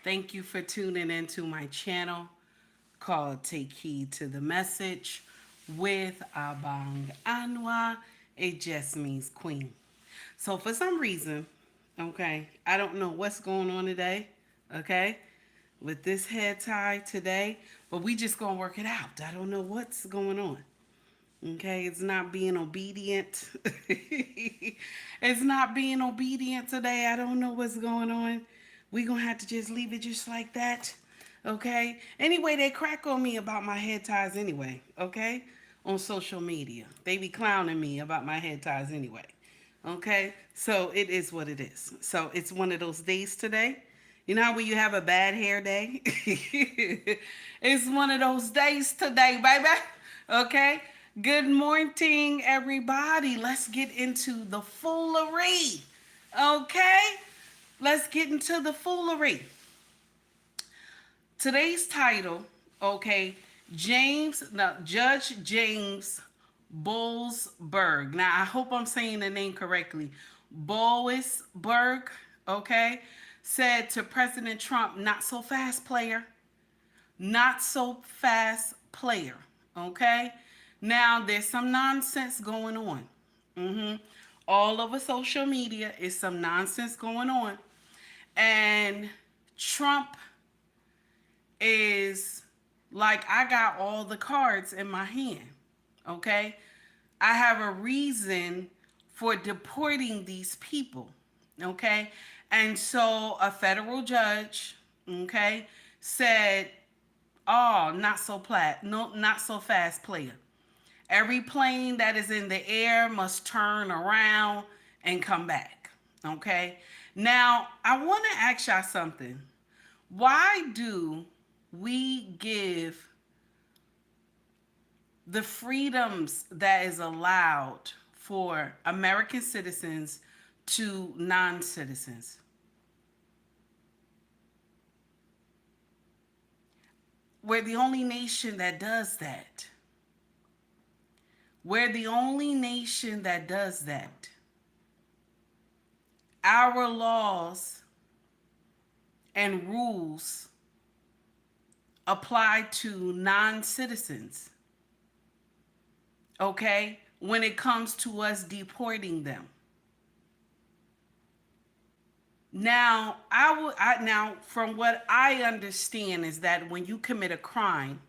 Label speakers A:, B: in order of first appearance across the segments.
A: Thank you for tuning into my channel called Take Heed to the Message with Abang Anwa. It just means queen. So for some reason, okay, I don't know what's going on today, okay, with this head tie today, but we just gonna work it out. I don't know what's going on. Okay, it's not being obedient. It's not being obedient today. I don't know what's going on. We gonna have to just leave it just like that. Okay. Anyway, they crack on me about my head ties anyway. Okay, on social media, they be clowning me about my head ties anyway. Okay, so it is what it is. So it's one of those days today. You know how when you have a bad hair day? It's one of those days today, baby. Okay. Good morning, everybody. Let's get into the foolery. Okay. Let's get into the foolery. Today's title, okay, Judge James Boasberg. Now, I hope I'm saying the name correctly. Boasberg, okay, said to President Trump, not so fast, player. Not so fast, player, okay? Now, there's some nonsense going on. All over social media is some nonsense going on. And Trump is like, I got all the cards in my hand, okay? I have a reason for deporting these people, okay? And so a federal judge, okay, said, oh, not so no, not so fast, player. Every plane that is in the air must turn around and come back, okay? Now, I want to ask y'all something. Why do we give the freedoms that is allowed for American citizens to non-citizens? We're the only nation that does that. We're the only nation that does that. Our laws and rules apply to non-citizens, okay, when it comes to us deporting them. Now, now from what I understand is that when you commit a crime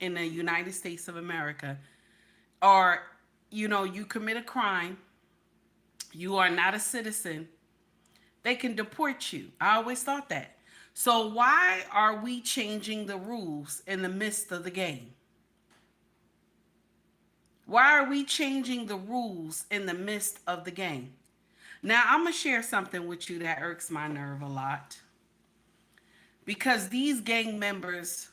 A: in the United States of America, or you commit a crime, you are not a citizen, they can deport you. I always thought that. So why are we changing the rules in the midst of the game? Why are we changing the rules in the midst of the game? Now, I'm going to share something with you that irks my nerve a lot. Because these gang members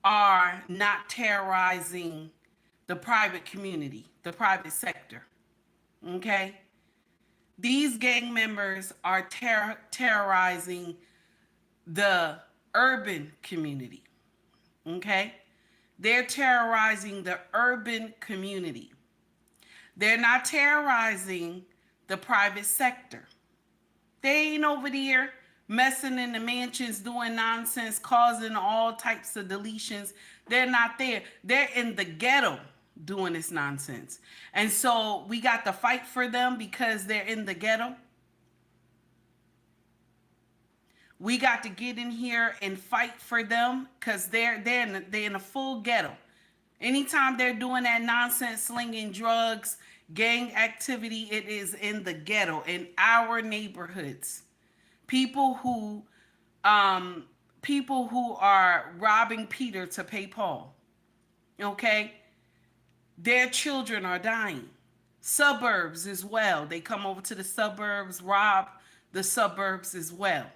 A: are not terrorizing the private community, the private sector. Okay? These gang members are terrorizing the urban community. Okay? They're terrorizing the urban community. They're not terrorizing the private sector. They ain't over there messing in the mansions, doing nonsense, causing all types of deletions. They're not there. They're in the ghetto doing this nonsense. And so we got to fight for them because they're in the ghetto. We got to get in here and fight for them because they're in a full ghetto. Anytime they're doing that nonsense, slinging drugs, gang activity, it is in the ghetto, in our neighborhoods. People who are robbing Peter to pay Paul. Okay? Their children are dying. Suburbs as well. They come over to the suburbs, rob the suburbs as well.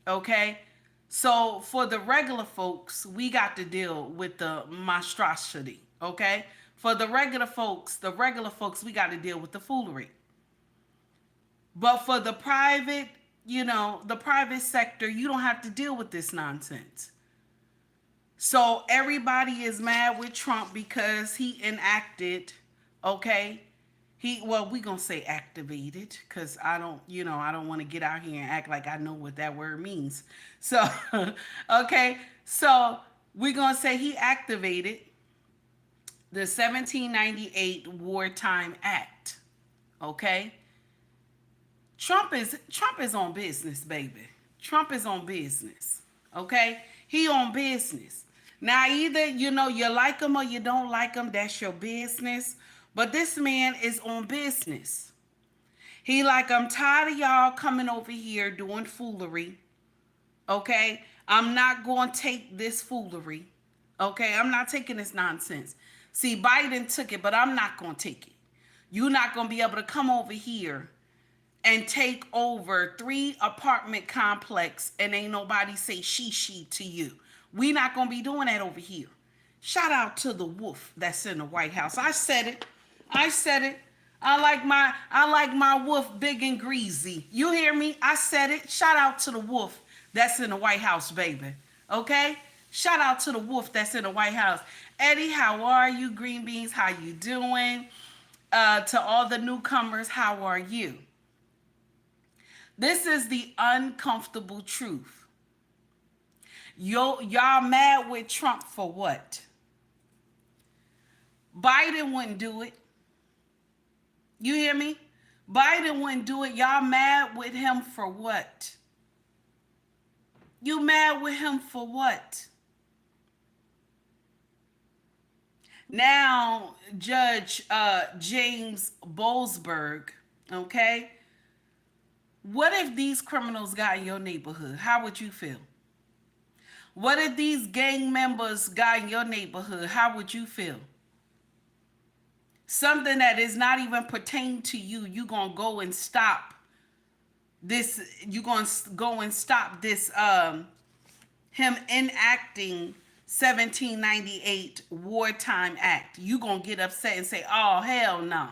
A: Okay? So for the regular folks, we got to deal with the monstrosity. Okay? For the regular folks, we got to deal with the foolery. But for the private, the private sector, you don't have to deal with this nonsense. So everybody is mad with Trump because he enacted, okay, We gonna say activated because I don't want to get out here and act like I know what that word means. So, okay, so we gonna say he activated the 1798 Wartime Act. Okay, Trump is on business, baby. Trump is on business. Okay, he on business. Now either you like him or you don't like him. That's your business. But this man is on business. He like, I'm tired of y'all coming over here doing foolery. Okay, I'm not going to take this foolery. Okay, I'm not taking this nonsense. See, Biden took it, but I'm not going to take it. You're not going to be able to come over here and take over 3 apartment complex and ain't nobody say she to you. We not gonna be doing that over here. Shout out to the wolf that's in the White House. I said it. I said it. I like my wolf big and greasy. You hear me? I said it. Shout out to the wolf that's in the White House, baby. Okay? Shout out to the wolf that's in the White House. Eddie, how are you? Green beans, how you doing? To all the newcomers, how are you? This is the uncomfortable truth. Y'all mad with Trump for what? Biden wouldn't do it. You hear me? Biden wouldn't do it. Y'all mad with him for what? You mad with him for what? Now, Judge James Boasberg, okay? What if these criminals got in your neighborhood? How would you feel? What if these gang members got in your neighborhood? How would you feel? Something that is not even pertain to you, you gonna go and stop this. You gonna go and stop this. Him enacting 1798 Wartime Act. You gonna get upset and say, "Oh hell no!"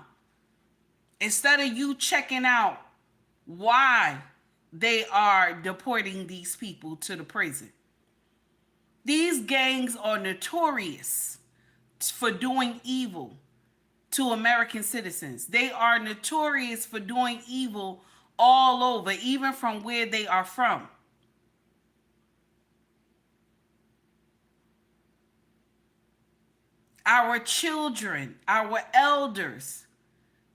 A: Instead of you checking out why they are deporting these people to the prison. These gangs are notorious for doing evil to American citizens. They are notorious for doing evil all over, even from where they are from. Our children, our elders,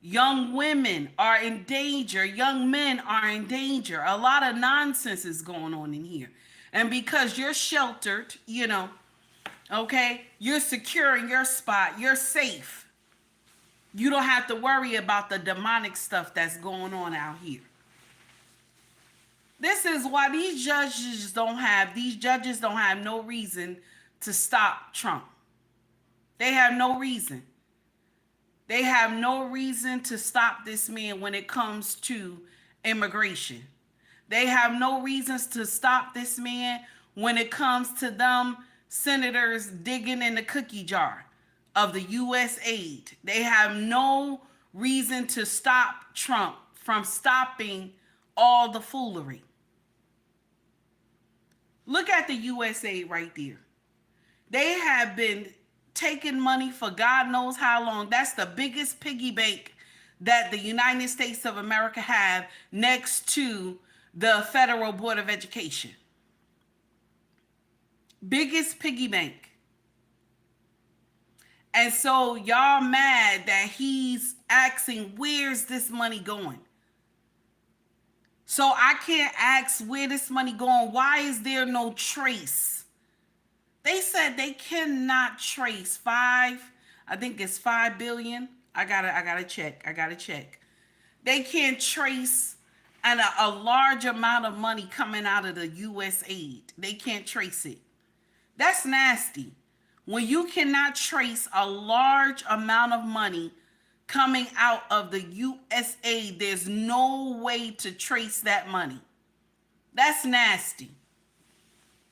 A: young women are in danger. Young men are in danger. A lot of nonsense is going on in here. And because you're sheltered, okay, you're secure in your spot, you're safe. You don't have to worry about the demonic stuff that's going on out here. This is why these judges don't have no reason to stop Trump. They have no reason. They have no reason to stop this man when it comes to immigration. They have no reasons to stop this man when it comes to them senators digging in the cookie jar of the U.S. aid. They have no reason to stop Trump from stopping all the foolery. Look at the U.S. aid right there. They have been taking money for God knows how long. That's the biggest piggy bank that the United States of America have next to the Federal Board of Education. Biggest piggy bank. And so y'all mad that he's asking, where's this money going? So I can't ask where this money going. Why is there no trace? They said they cannot trace I think it's 5 billion. I gotta check. They can't trace a large amount of money coming out of the U.S. aid. They can't trace it. That's nasty. When you cannot trace a large amount of money coming out of the U.S. aid, there's no way to trace that money. That's nasty.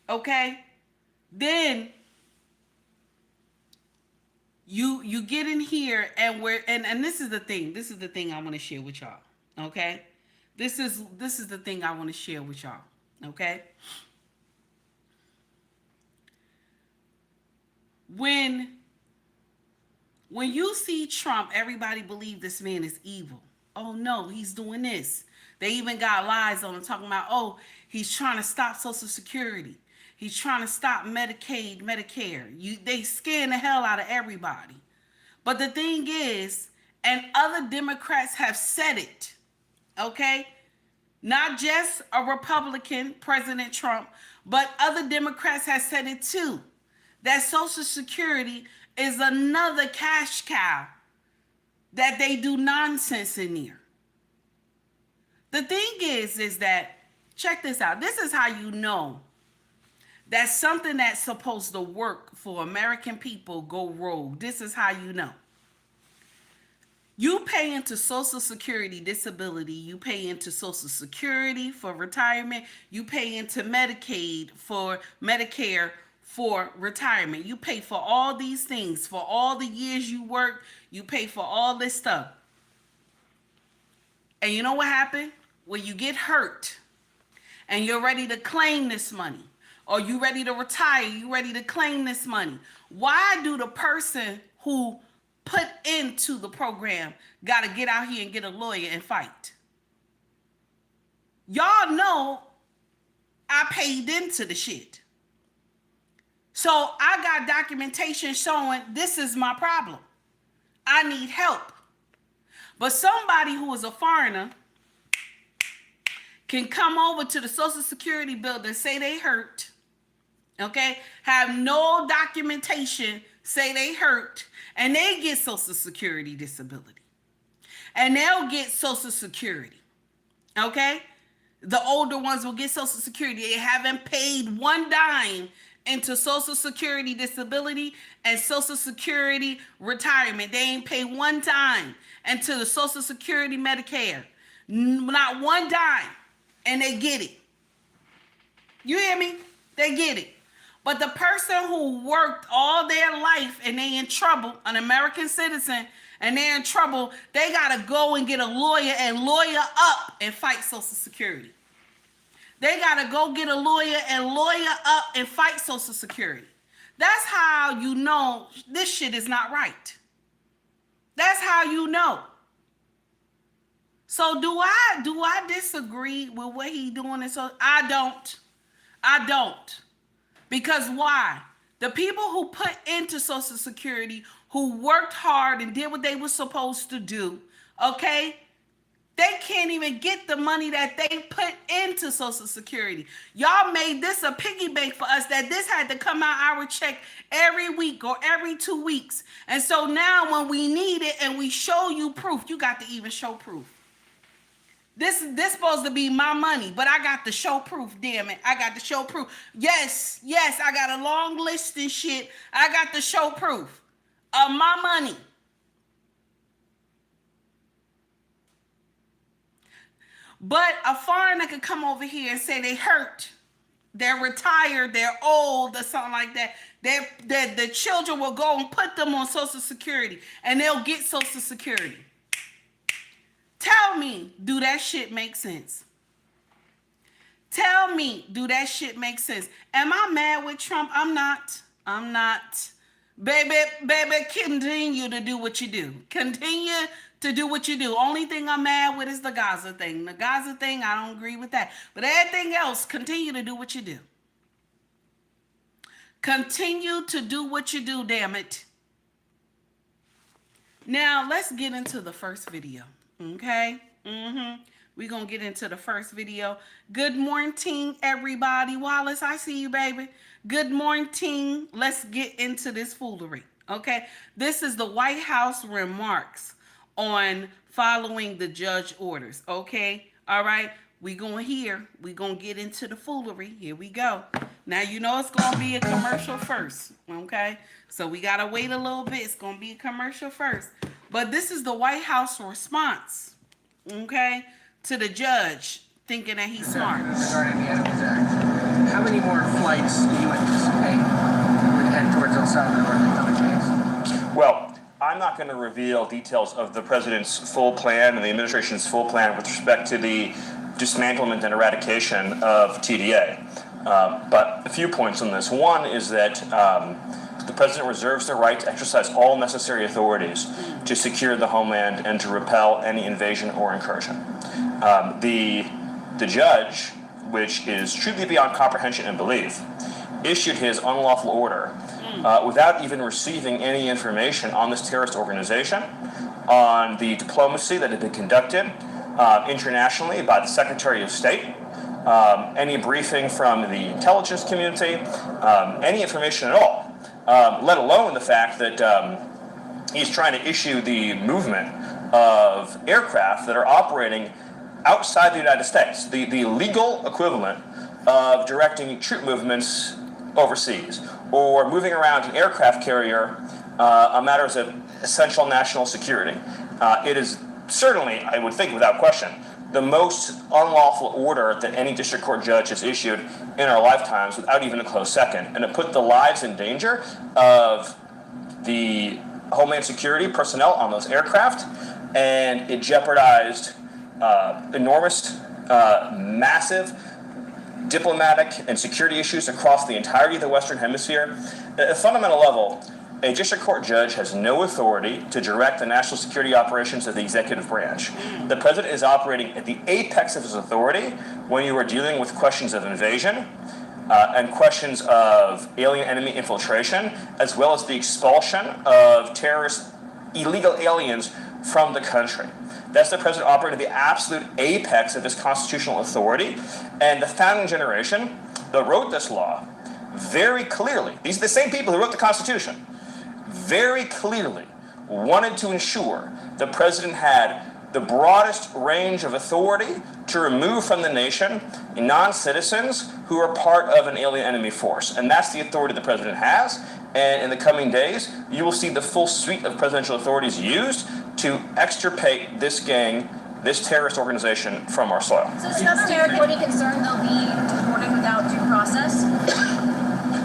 A: Okay? Then you get in here and this is the thing I want to share with y'all. Okay? This is the thing I want to share with y'all. Okay? When When you see Trump, everybody believe this man is evil. Oh no, he's doing this. They even got lies on him talking about, oh, he's trying to stop Social Security. He's trying to stop Medicaid, Medicare. They scaring the hell out of everybody. But the thing is, and other Democrats have said it, okay? Not just a Republican, President Trump, but other Democrats have said it too, that Social Security is another cash cow that they do nonsense in there. The thing is that, check this out. This is how you know that something that's supposed to work for American people go rogue. This is how you know. You pay into Social Security disability, you pay into Social Security for retirement, you pay into Medicaid for Medicare for retirement. You pay for all these things, for all the years you work, you pay for all this stuff. And you know what happened? When you get hurt and you're ready to claim this money, or you ready to retire, you ready to claim this money, why do the person who put into the program got to get out here and get a lawyer and fight? Y'all know I paid into the shit. So I got documentation showing this is my problem. I need help. But somebody who is a foreigner can come over to the Social Security building, say they hurt, okay, have no documentation, say they hurt, and they get Social Security disability. And they'll get Social Security, okay? The older ones will get Social Security. They haven't paid one dime into Social Security disability and Social Security retirement. They ain't paid one dime into the Social Security Medicare. Not one dime. And they get it. You hear me? They get it. But the person who worked all their life and they in trouble, an American citizen, and they're in trouble, they got to go and get a lawyer and lawyer up and fight Social Security. They got to go get a lawyer and lawyer up and fight Social Security. That's how you know this shit is not right. That's how you know. So do I disagree with what he doing? And so I don't. Because why? The people who put into Social Security, who worked hard and did what they were supposed to do, okay? They can't even get the money that they put into Social Security. Y'all made this a piggy bank for us, that this had to come out our check every week or every 2 weeks. And so now when we need it and we show you proof, you got to even show proof. This supposed to be my money, but I got to show proof, damn it. I got to show proof. Yes, I got a long list and shit. I got to show proof of my money. But a foreigner could come over here and say they hurt, they're retired, they're old, or something like that. The children will go and put them on Social Security, and they'll get Social Security. Tell me, do that shit make sense? Tell me, do that shit make sense? Am I mad with Trump? I'm not. Baby, continue to do what you do. Continue to do what you do. Only thing I'm mad with is the Gaza thing. The Gaza thing, I don't agree with that. But everything else, continue to do what you do. Continue to do what you do, damn it. Now, let's get into the first video. Okay? We're going to get into the first video. Good morning, everybody. Wallace, I see you, baby. Good morning. Let's get into this foolery. Okay? This is the White House remarks on following the judge orders. Okay? All right? We're going to get into the foolery. Here we go. Now, you know it's going to be a commercial first. Okay? So we got to wait a little bit. It's going to be a commercial first. But this is the White House response, okay, to the judge thinking that he's smart.
B: Regarding the Enemies Act, how many more flights do you anticipate would head towards El Salvador in the coming days?
C: Well, I'm not going to reveal details of the president's full plan and the administration's full plan with respect to the dismantlement and eradication of TDA. But a few points on this. One is that the president reserves the right to exercise all necessary authorities to secure the homeland and to repel any invasion or incursion. The judge, which is truly beyond comprehension and belief, issued his unlawful order without even receiving any information on this terrorist organization, on the diplomacy that had been conducted internationally by the Secretary of State, any briefing from the intelligence community, any information at all, let alone the fact that he's trying to issue the movement of aircraft that are operating outside the United States, the legal equivalent of directing troop movements overseas or moving around an aircraft carrier on matters of essential national security. It is certainly, I would think without question, the most unlawful order that any district court judge has issued in our lifetimes without even a close second. And it put the lives in danger of the Homeland Security personnel on those aircraft, and it jeopardized enormous, massive diplomatic and security issues across the entirety of the Western Hemisphere. At a fundamental level, a district court judge has no authority to direct the national security operations of the executive branch. The president is operating at the apex of his authority when you are dealing with questions of invasion and questions of alien enemy infiltration, as well as the expulsion of terrorist illegal aliens from the country. That's the president operating at the absolute apex of his constitutional authority. And the founding generation that wrote this law very clearly, these are the same people who wrote the Constitution, very clearly wanted to ensure the president had the broadest range of authority to remove from the nation non-citizens who are part of an alien enemy force. And that's the authority the president has. And in the coming days, you will see the full suite of presidential authorities used to extirpate this gang, this terrorist organization from our soil.
D: So is another territory concerned they'll be deported without due process?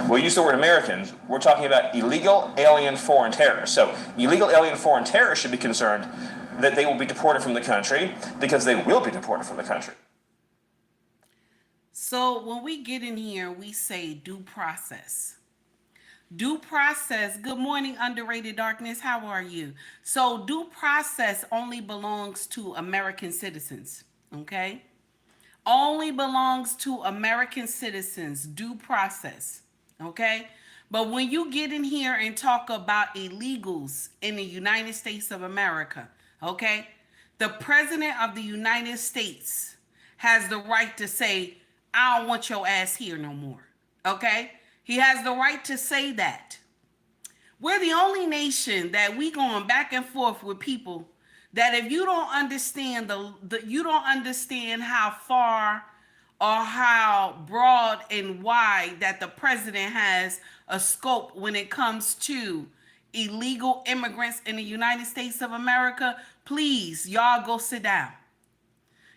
C: We use the word Americans. We're talking about illegal alien foreign terrorists. So illegal alien foreign terrorists should be concerned that they will be deported from the country, because they will be deported from the country.
A: So when we get in here, we say due process. Due process. Good morning, underrated darkness. How are you? So due process only belongs to American citizens. Okay? Only belongs to American citizens. Due process. Okay? But when you get in here and talk about illegals in the United States of America, okay, the president of the United States has the right to say, I don't want your ass here no more. Okay? He has the right to say that. We're the only nation that we going back and forth with people that if you don't understand you don't understand how far or how broad and wide that the president has a scope when it comes to illegal immigrants in the United States of America, please, y'all go sit down.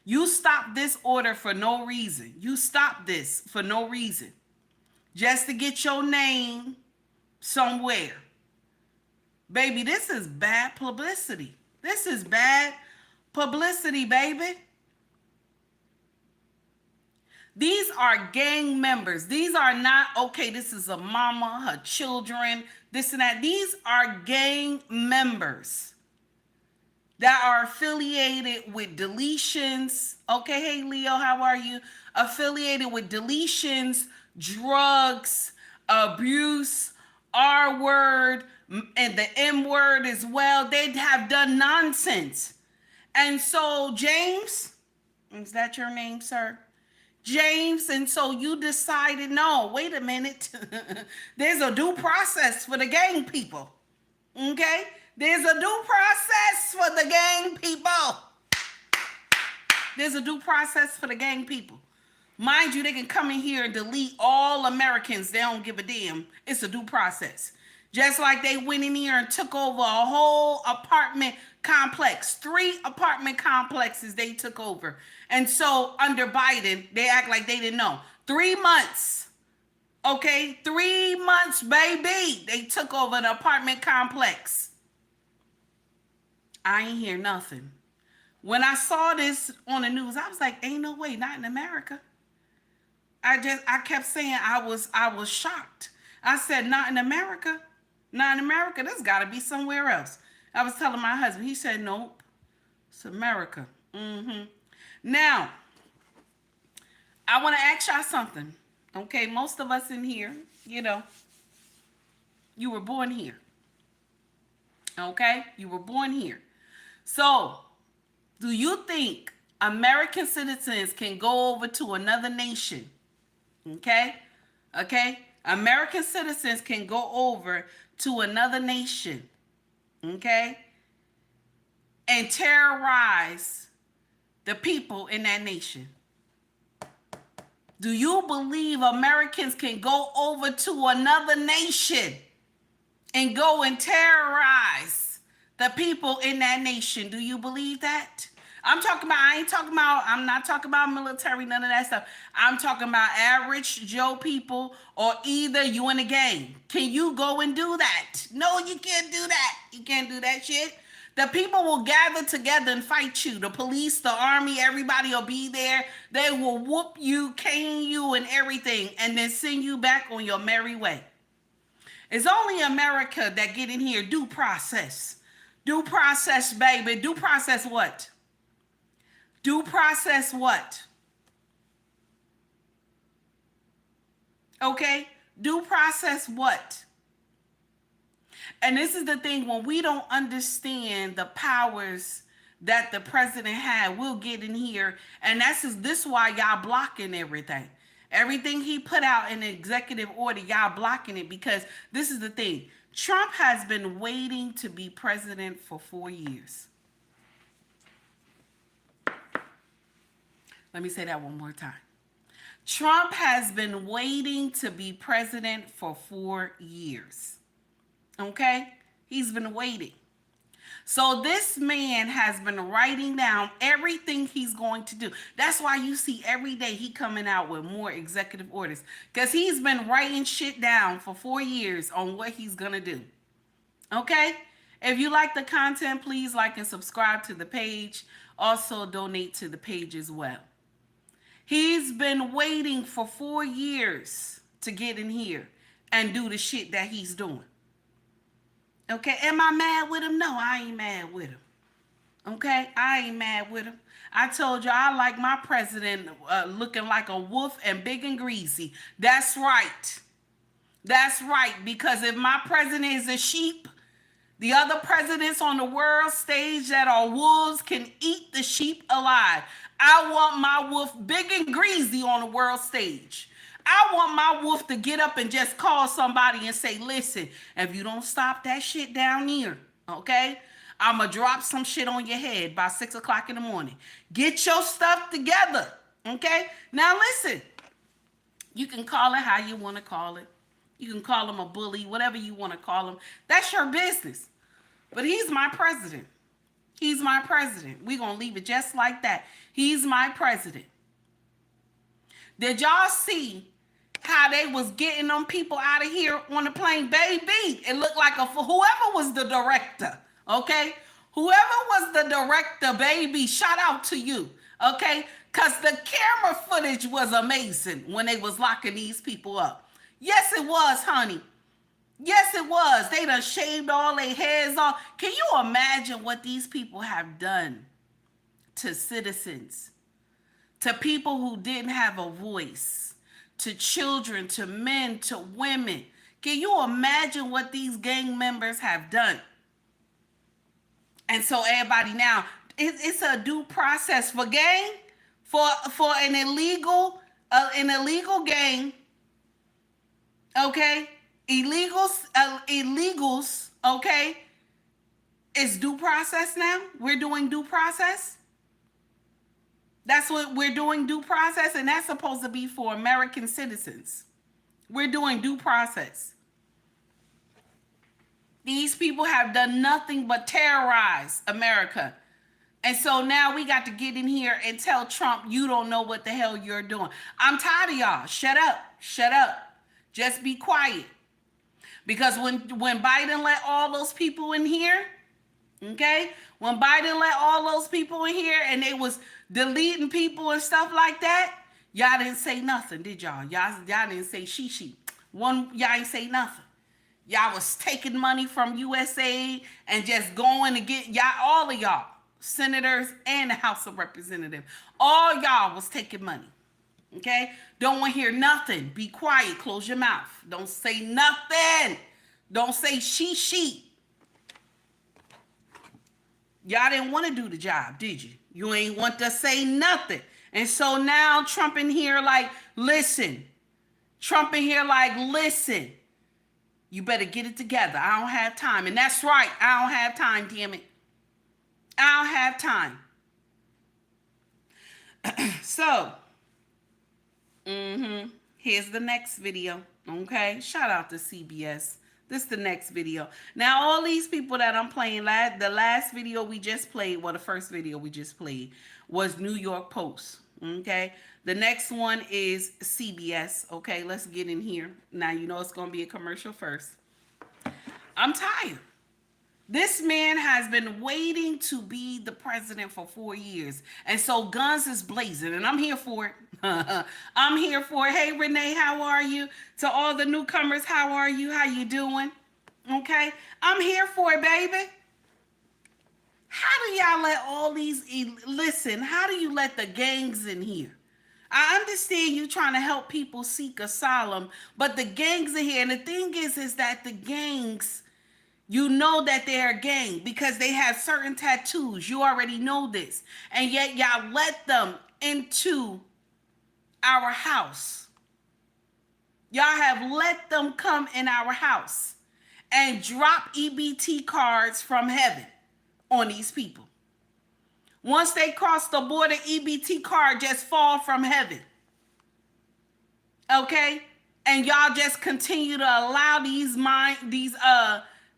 A: You stop this order for no reason. You stop this for no reason. Just to get your name somewhere. Baby, this is bad publicity. This is bad publicity, baby. These are gang members. These are not, okay, this is a mama, her children, this and that. These are gang members that are affiliated with deletions. Okay, hey, Leo, how are you? Affiliated with deletions, drugs, abuse, R word, and the M word as well. They have done nonsense. And so, James, is that your name, sir? James, and so you decided, no, wait a minute. There's a due process for the gang people. Okay? There's a due process for the gang people. There's a due process for the gang people. Mind you, they can come in here and delete all Americans. They don't give a damn. It's a due process. Just like they went in here and took over a whole apartment complex. 3 apartment complexes they took over. And so under Biden, they act like they didn't know. 3 months. Okay? 3 months, baby. They took over an apartment complex. I ain't hear nothing. When I saw this on the news, I was like, ain't no way, not in America. I kept saying I was shocked. I said, not in America. Not in America. This got to be somewhere else. I was telling my husband. He said, nope. It's America. Now, I want to ask y'all something. Okay, most of us in here, you know, you were born here. Okay, you were born here. So, do you think American citizens can go over to another nation? Okay, American citizens can go over to another nation, okay, and terrorize the people in that nation. Do you believe Americans can go over to another nation and go and terrorize the people in that nation? Do you believe that? I'm not talking about military, none of that stuff. I'm talking about average Joe people, or either you in a gang. Can you go and do that? No, you can't do that. You can't do that shit. The people will gather together and fight you. The police, the army, everybody will be there. They will whoop you, cane you, and everything, and then send you back on your merry way. It's only America that get in here due process. Due process, baby. Due process what? Due process what? Okay? Due process what? And this is the thing, when we don't understand the powers that the president had, we'll get in here, and this is why y'all blocking everything. Everything he put out in the executive order, y'all blocking it, because this is the thing. Trump has been waiting to be president for 4 years. Let me say that one more time. Trump has been waiting to be president for 4 years. Okay? He's been waiting. So this man has been writing down everything he's going to do. That's why you see every day he coming out with more executive orders, because he's been writing shit down for 4 years on what he's going to do. Okay? If you like the content, please like and subscribe to the page. Also donate to the page as well. He's been waiting for 4 years to get in here and do the shit that he's doing. Okay, am I mad with him? No, I ain't mad with him. Okay, I ain't mad with him. I told you I like my president looking like a wolf and big and greasy. That's right. That's right, because if my president is a sheep, the other presidents on the world stage that are wolves can eat the sheep alive. I want my wolf big and greasy on the world stage. I want my wolf to get up and just call somebody and say, listen, if you don't stop that shit down here, okay, I'm going to drop some shit on your head by 6 o'clock in the morning. Get your stuff together, okay? Now listen, you can call it how you want to call it. You can call him a bully, whatever you want to call him. That's your business. But he's my president. He's my president. We're going to leave it just like that. He's my president. Did y'all see how they was getting them people out of here on the plane? Baby, it looked like whoever was the director, okay? Whoever was the director, baby, shout out to you, okay? Because the camera footage was amazing when they was locking these people up. Yes, it was, honey. Yes, it was. They done shaved all their heads off. Can you imagine what these people have done to citizens, to people who didn't have a voice, to children, to men, to women? Can you imagine what these gang members have done? And so everybody now, it's a due process for gang, for an illegal gang, okay? Illegals, okay? It's due process now. We're doing due process. That's what we're doing, due process, and that's supposed to be for American citizens. We're doing due process. These people have done nothing but terrorize America. And so now we got to get in here and tell Trump, you don't know what the hell you're doing. I'm tired of y'all. Shut up. Shut up. Just be quiet. Because when Biden let all those people in here, okay? When Biden let all those people in here and they was deleting people and stuff like that, y'all didn't say nothing, did y'all? Y'all didn't say she. Y'all ain't say nothing. Y'all was taking money from USA and just going to get y'all, all of y'all, senators and the House of Representatives, all y'all was taking money. Okay? Don't want to hear nothing. Be quiet. Close your mouth. Don't say nothing. Don't say she. Y'all didn't want to do the job, did you? You ain't want to say nothing. And so now Trump in here like, listen. Trump in here like, listen. You better get it together. I don't have time. And that's right. I don't have time, damn it. I don't have time. So, here's the next video. Okay? Shout out to CBS. This is the next video. Now, all these people that I'm playing, the last video we just played, well, the first video we just played was New York Post. Okay? The next one is CBS. Okay, let's get in here. Now, you know it's going to be a commercial first. I'm tired. This man has been waiting to be the president for 4 years. And so guns is blazing, and I'm here for it. I'm here for it. Hey, Renee, how are you? To all the newcomers, how are you? How you doing? Okay? I'm here for it, baby. How do y'all let all these... Listen, how do you let the gangs in here? I understand you trying to help people seek asylum, but the gangs are here. And the thing is that the gangs, you know that they're a gang because they have certain tattoos. You already know this. And yet y'all let them into our house. Y'all have let them come in our house and drop EBT cards from heaven on these people. Once they cross the border, EBT card just fall from heaven. Okay? And y'all just continue to allow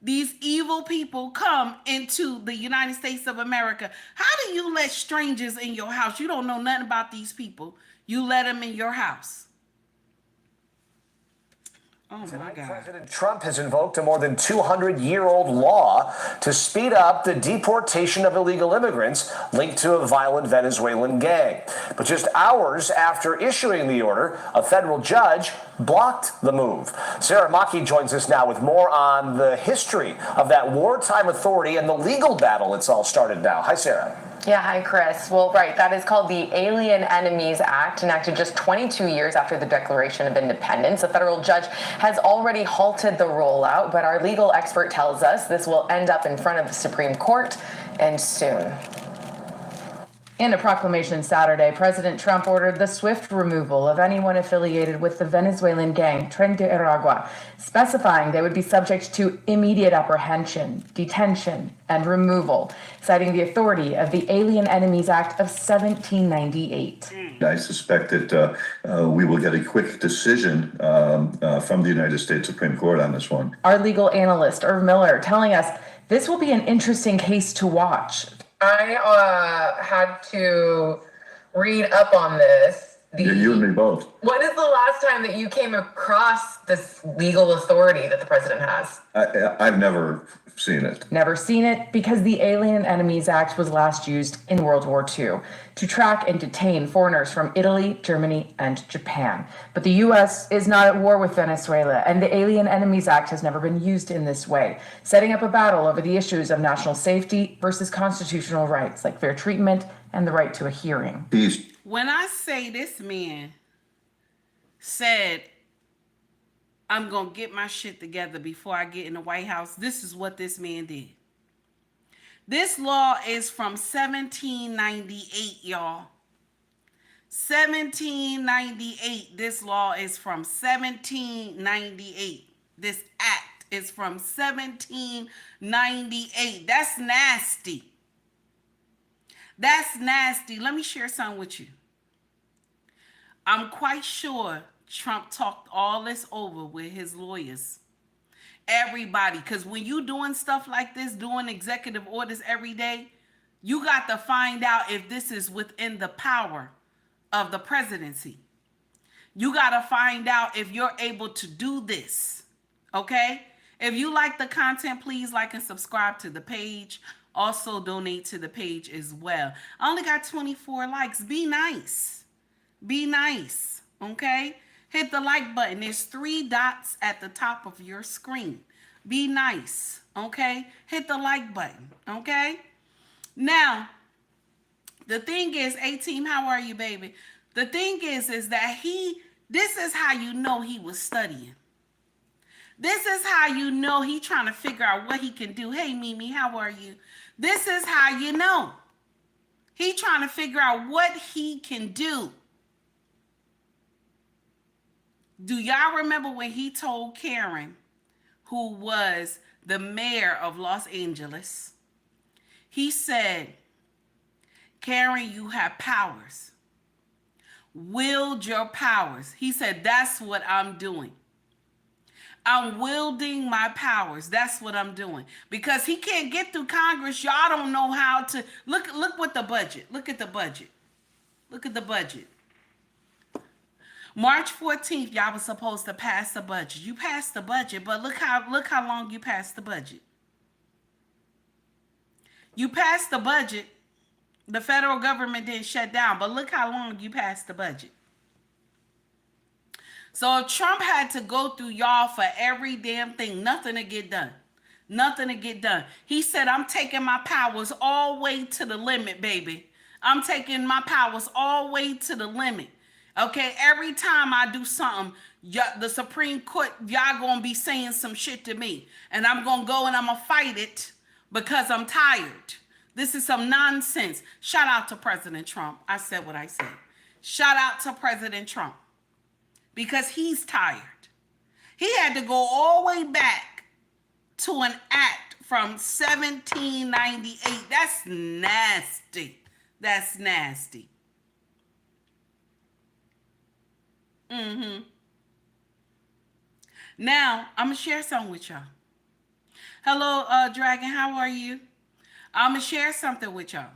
A: these evil people come into the United States of America. How do you let strangers in your house? You don't know nothing about these people. You let them in your house. Oh my
E: Tonight,
A: God.
E: President Trump has invoked a more than 200-year-old law to speed up the deportation of illegal immigrants linked to a violent Venezuelan gang. But just hours after issuing the order, a federal judge blocked the move. Sarah Maki joins us now with more on the history of that wartime authority and the legal battle it's all started now. Hi, Sarah.
F: Yeah, hi, Chris. Well, right, that is called the Alien Enemies Act, enacted just 22 years after the Declaration of Independence. A federal judge has already halted the rollout, but our legal expert tells us this will end up in front of the Supreme Court and soon.
G: In a proclamation Saturday, President Trump ordered the swift removal of anyone affiliated with the Venezuelan gang Tren de Aragua, specifying they would be subject to immediate apprehension, detention, and removal, citing the authority of the Alien Enemies Act of 1798.
H: I suspect that we will get a quick decision from the United States Supreme Court on this one.
G: Our legal analyst, Irv Miller, telling us this will be an interesting case to watch.
F: I had to read up on this.
H: Yeah, you and me both.
F: When is the last time that you came across this legal authority that the president has?
H: I've never seen it.
G: Never seen it because the Alien Enemies Act was last used in World War II to track and detain foreigners from Italy, Germany, and Japan. But the U.S. is not at war with Venezuela, and the Alien Enemies Act has never been used in this way, setting up a battle over the issues of national safety versus constitutional rights like fair treatment and the right to a hearing.
A: When I say this man said, I'm going to get my shit together before I get in the White House, this is what this man did. This law is from 1798, y'all. 1798. This law is from 1798. This act is from 1798. That's nasty. That's nasty. Let me share something with you. I'm quite sure Trump talked all this over with his lawyers. Everybody, because when you doing stuff like this, doing executive orders every day, you got to find out if this is within the power of the presidency. You got to find out if you're able to do this, okay? If you like the content, please like and subscribe to the page. Also donate to the page as well. I only got 24 likes. Be nice. Be nice, okay? Hit the like button. There's 3 dots at the top of your screen. Be nice, okay? Hit the like button, okay? Now, the thing is, A-Team, how are you, baby? The thing is that this is how you know he was studying. This is how you know he trying to figure out what he can do. Hey, Mimi, how are you? This is how you know. He trying to figure out what he can do. Do y'all remember when he told Karen, who was the mayor of Los Angeles, he said, Karen, you have powers. Wield your powers. He said, that's what I'm doing. I'm wielding my powers. That's what I'm doing. Because he can't get through Congress. Y'all don't know how to. Look what the budget. Look at the budget. Look at the budget. March 14th, y'all was supposed to pass the budget. You passed the budget, but look how long you passed the budget. You passed the budget. The federal government didn't shut down, but look how long you passed the budget. So if Trump had to go through y'all for every damn thing, nothing to get done. Nothing to get done. He said, I'm taking my powers all the way to the limit, baby. I'm taking my powers all the way to the limit. Okay, every time I do something, the Supreme Court, y'all gonna be saying some shit to me. And I'm gonna go and I'm gonna fight it because I'm tired. This is some nonsense. Shout out to President Trump. I said what I said. Shout out to President Trump. Because he's tired. He had to go all the way back to an act from 1798. That's nasty. That's nasty. Now, I'm going to share something with y'all. Hello, Dragon. How are you? I'm going to share something with y'all.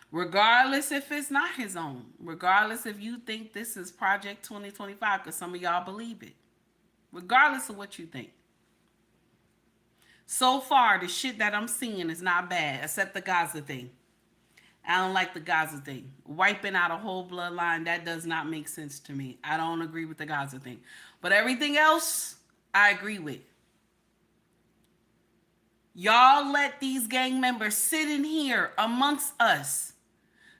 A: Regardless if it's not his own. Regardless if you think this is Project 2025, because some of y'all believe it. Regardless of what you think. So far, the shit that I'm seeing is not bad, except the Gaza thing. I don't like the Gaza thing. Wiping out a whole bloodline, that does not make sense to me. I don't agree with the Gaza thing. But everything else, I agree with. Y'all let these gang members sit in here amongst us.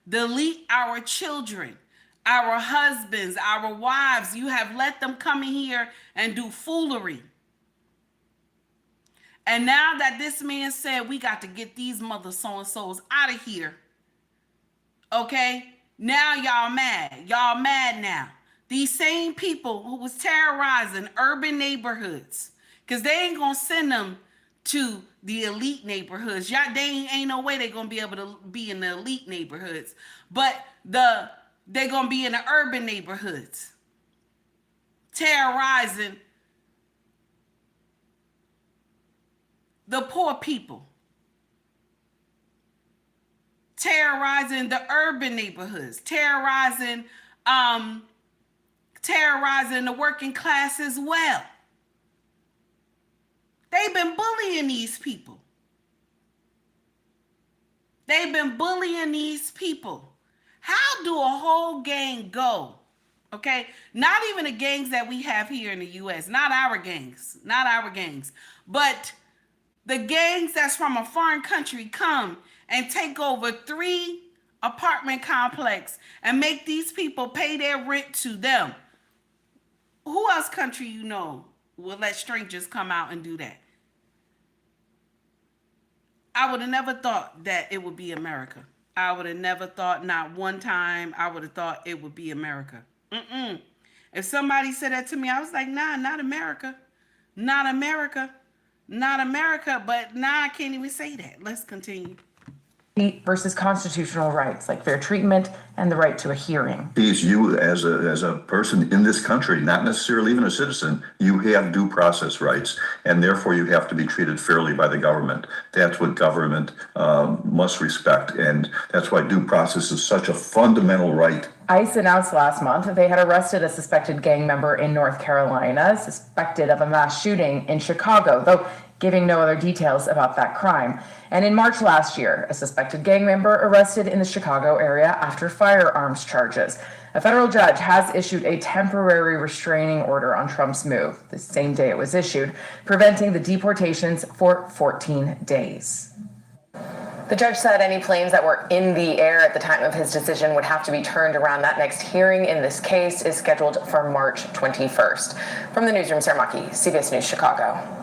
A: Delete our children, our husbands, our wives. You have let them come in here and do foolery. And now that this man said we got to get these mother so-and-sos out of here, okay? Now y'all mad. Y'all mad now. These same people who was terrorizing urban neighborhoods, because they ain't going to send them to the elite neighborhoods. Y'all, ain't no way they're going to be able to be in the elite neighborhoods. But they're going to be in the urban neighborhoods. Terrorizing the poor people. Terrorizing the urban neighborhoods. Terrorizing the working class as well. They've been bullying these people. They've been bullying these people. How do a whole gang go? Okay? Not even the gangs that we have here in the U.S. Not our gangs. Not our gangs. But the gangs that's from a foreign country come and take over 3 apartment complex and make these people pay their rent to them. Who else country you know will let strangers come out and do that? I would have never thought that it would be America. I would have never thought, not one time, I would have thought it would be America. If somebody said that to me, I was like, nah, not America. Not America. Not America. But nah, I can't even say that. Let's continue.
G: Versus constitutional rights like fair treatment and the right to a hearing.
H: You as a person in this country, not necessarily even a citizen, you have due process rights, and therefore you have to be treated fairly by the government. That's what government must respect, and that's why due process is such a fundamental right.
G: ICE announced last month that they had arrested a suspected gang member in North Carolina, suspected of a mass shooting in Chicago, though giving no other details about that crime. And in March last year, a suspected gang member arrested in the Chicago area after firearms charges. A federal judge has issued a temporary restraining order on Trump's move, the same day it was issued, preventing the deportations for 14 days.
F: The judge said any planes that were in the air at the time of his decision would have to be turned around. That next hearing in this case is scheduled for March 21st. From the newsroom, Sarah Mucky, CBS News, Chicago.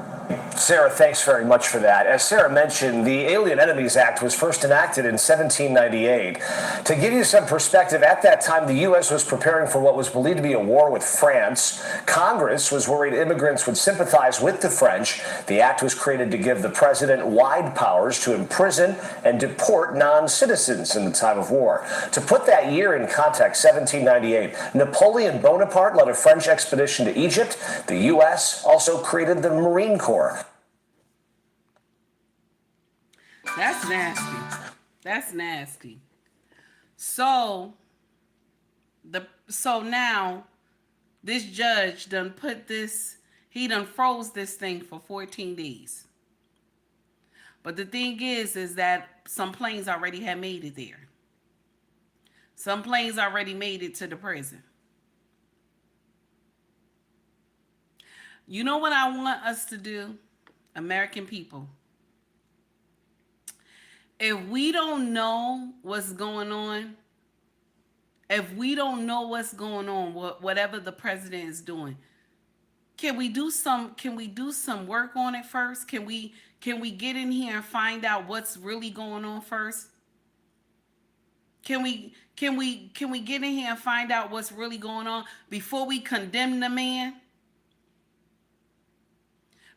E: Sarah, thanks very much for that. As Sarah mentioned, the Alien Enemies Act was first enacted in 1798. To give you some perspective, at that time, the U.S. was preparing for what was believed to be a war with France. Congress was worried immigrants would sympathize with the French. The act was created to give the president wide powers to imprison and deport non-citizens in the time of war. To put that year in context, 1798, Napoleon Bonaparte led a French expedition to Egypt. The U.S. also created the Marine Corps.
A: That's nasty. That's nasty. So now this judge done put this, he done froze this thing for 14 days. But the thing is that some planes already had made it there. Some planes already made it to the prison. You know what I want us to do, American people? If we don't know what's going on, whatever the president is doing, can we do some work on it first? Can we get in here and find out what's really going on first? Can we get in here and find out what's really going on before we condemn the man?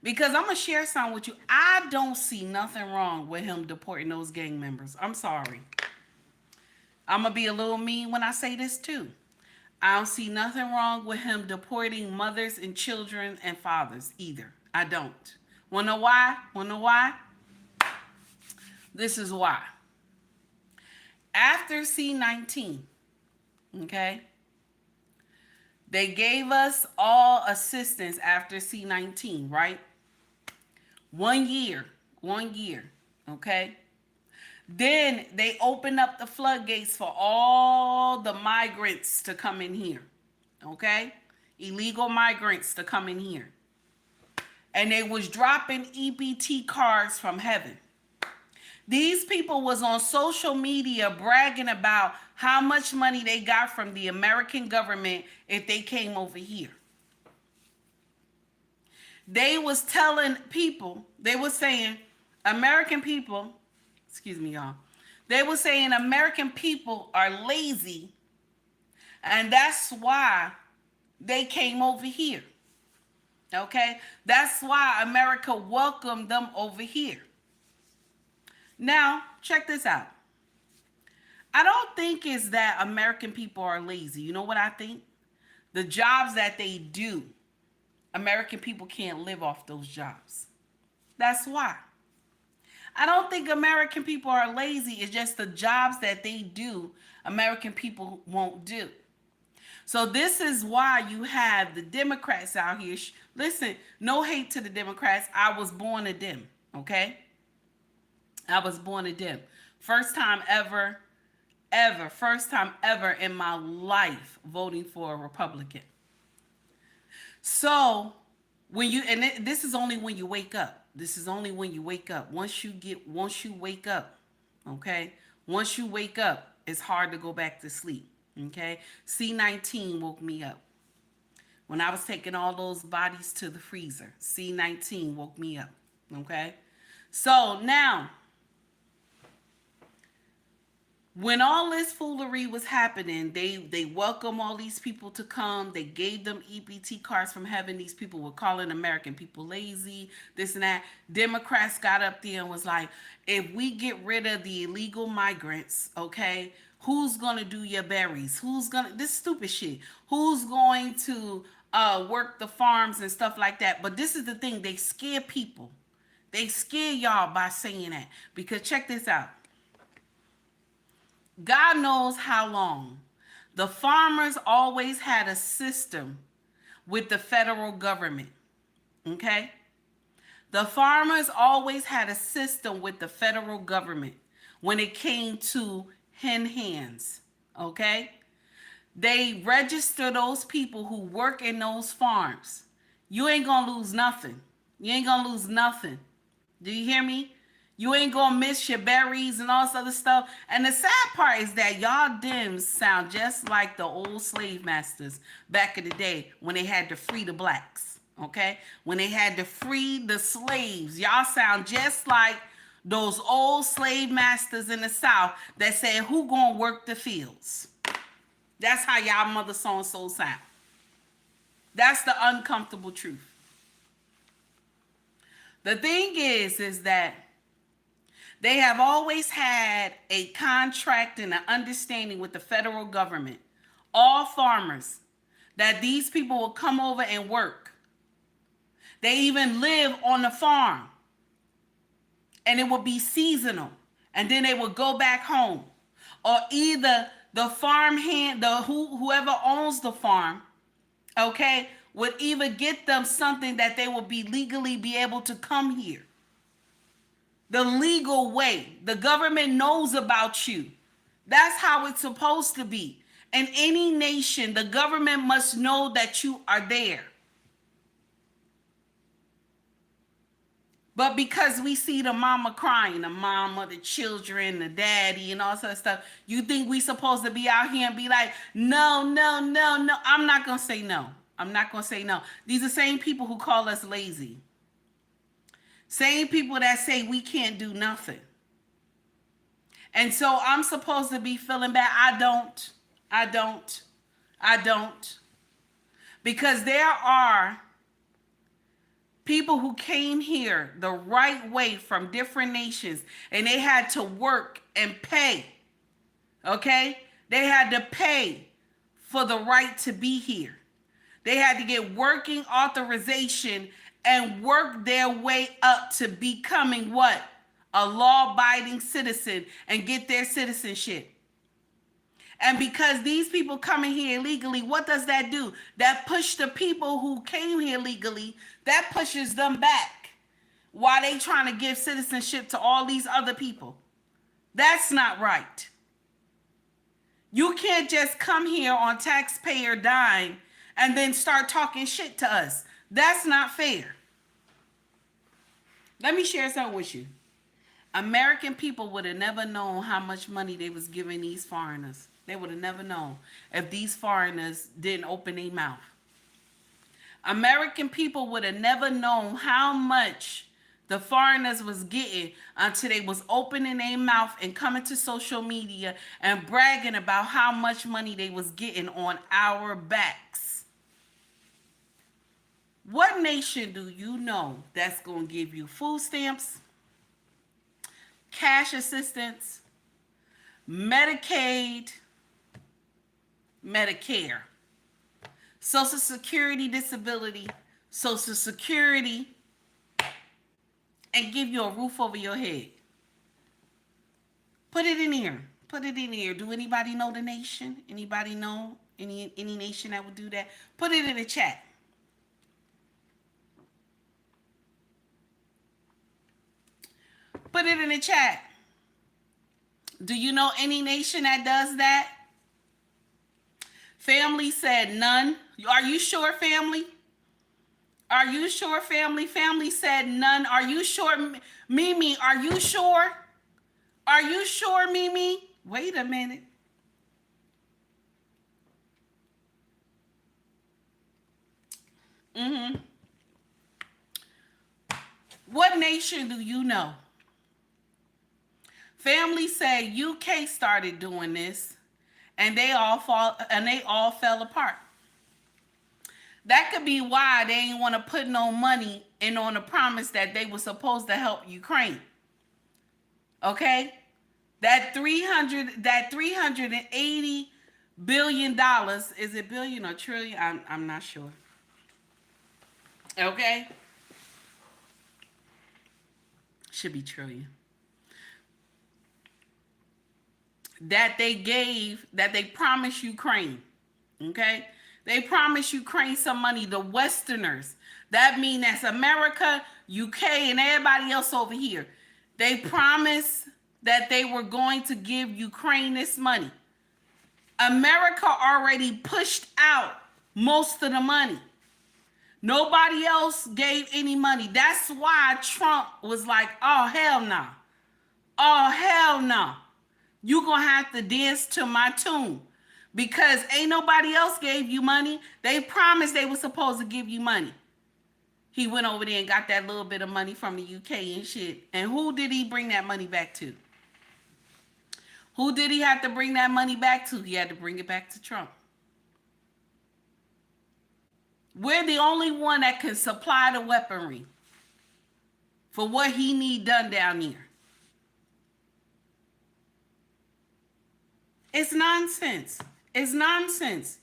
A: Because I'm going to share something with you. I don't see nothing wrong with him deporting those gang members. I'm sorry. I'm going to be a little mean when I say this too. I don't see nothing wrong with him deporting mothers and children and fathers either. I don't. Wanna know why? This is why. After C-19, okay, they gave us all assistance after C-19, right? 1 year, okay? Then they opened up the floodgates for all the migrants to come in here, okay? Illegal migrants to come in here. And they was dropping EBT cards from heaven. These people was on social media bragging about how much money they got from the American government if they came over here. They was telling people, they was saying, American people, excuse me, y'all. They were saying American people are lazy, and that's why they came over here. Okay? That's why America welcomed them over here. Now, check this out. I don't think it's that American people are lazy. You know what I think? The jobs that they do, American people can't live off those jobs. That's why. I don't think American people are lazy. It's just the jobs that they do, American people won't do. So this is why you have the Democrats out here. Listen, no hate to the Democrats. I was born a Dem, okay? I was born a Dem. First time ever in my life voting for a Republican. So when you, and this is only when you wake up. This is only when you wake up. Once you wake up, okay? Once you wake up, it's hard to go back to sleep, okay? C-19 woke me up. When I was taking all those bodies to the freezer, C-19 woke me up, okay? So now, when all this foolery was happening, they welcomed all these people to come. They gave them EBT cards from heaven. These people were calling American people lazy, this and that. Democrats got up there and was like, if we get rid of the illegal migrants, okay, who's going to do your berries? This stupid shit. Who's going to work the farms and stuff like that? But this is the thing. They scare people. They scare y'all by saying that. Because check this out. God knows how long. The farmers always had a system with the federal government, okay? The farmers always had a system with the federal government when it came to hen hands, okay? they register those people who work in those farms, you ain't gonna lose nothing. You ain't gonna lose nothing. Do you hear me? You ain't gonna miss your berries and all this other stuff. And the sad part is that y'all Dems sound just like the old slave masters back in the day when they had to free the blacks. Okay? When they had to free the slaves. Y'all sound just like those old slave masters in the South that said, who gonna work the fields? That's how y'all mother so-and-so sound. That's the uncomfortable truth. The thing is that they have always had a contract and an understanding with the federal government, all farmers, that these people will come over and work. They even live on the farm. And it will be seasonal. And then they will go back home. Or either the farm hand, whoever owns the farm, okay, would either get them something that they will be legally be able to come here. The legal way. The government knows about you. That's how it's supposed to be. In any nation, the government must know that you are there. But because we see the mama crying, the mama, the children, the daddy, and all sort of stuff, you think we supposed to be out here and be like, no, no, no, no. I'm not going to say no. I'm not going to say no. These are the same people who call us lazy. Same people that say we can't do nothing. And so I'm supposed to be feeling bad. I don't. Because there are people who came here the right way from different nations, and they had to work and pay. Okay? They had to pay for the right to be here. They had to get working authorization and work their way up to becoming what? A law-abiding citizen and get their citizenship. And because these people coming here illegally, what does that do? That push the people who came here legally, that pushes them back while they trying to give citizenship to all these other people. That's not right. You can't just come here on taxpayer dime and then start talking shit to us. That's not fair. Let me share something with you. American people would have never known how much money they was giving these foreigners. They would have never known if these foreigners didn't open their mouth. American people would have never known how much the foreigners was getting until they was opening their mouth and coming to social media and bragging about how much money they was getting on our backs. What nation do you know that's going to give you food stamps, cash assistance, Medicaid, Medicare, Social Security disability, Social Security, and give you a roof over your head? Put it in here. Put it in here. Do anybody know the nation? Anybody know any nation that would do that? Put it in the chat. Put it in the chat. Do you know any nation that does that? Family said none. Are you sure, family? Are you sure, family? Family said none. Are you sure, Mimi? Are you sure? Are you sure, Mimi? Wait a minute. What nation do you know? Family said UK started doing this, and they all fell apart. That could be why they ain't want to put no money in on the promise that they were supposed to help Ukraine. Okay? That $380 billion, is it billion or trillion? I'm not sure. Okay? Should be trillion. That they promised Ukraine. Okay? They promised Ukraine some money, the Westerners. That means that's America, UK, and everybody else over here. They promised that they were going to give Ukraine this money. America already pushed out most of the money. Nobody else gave any money. That's why Trump was like, oh, hell no. Oh, hell no. You gonna have to dance to my tune. Because ain't nobody else gave you money. They promised they were supposed to give you money. He went over there and got that little bit of money from the UK and shit. And who did he bring that money back to? Who did he have to bring that money back to? He had to bring it back to Trump. We're the only one that can supply the weaponry for what he need done down here. It's nonsense. It's nonsense.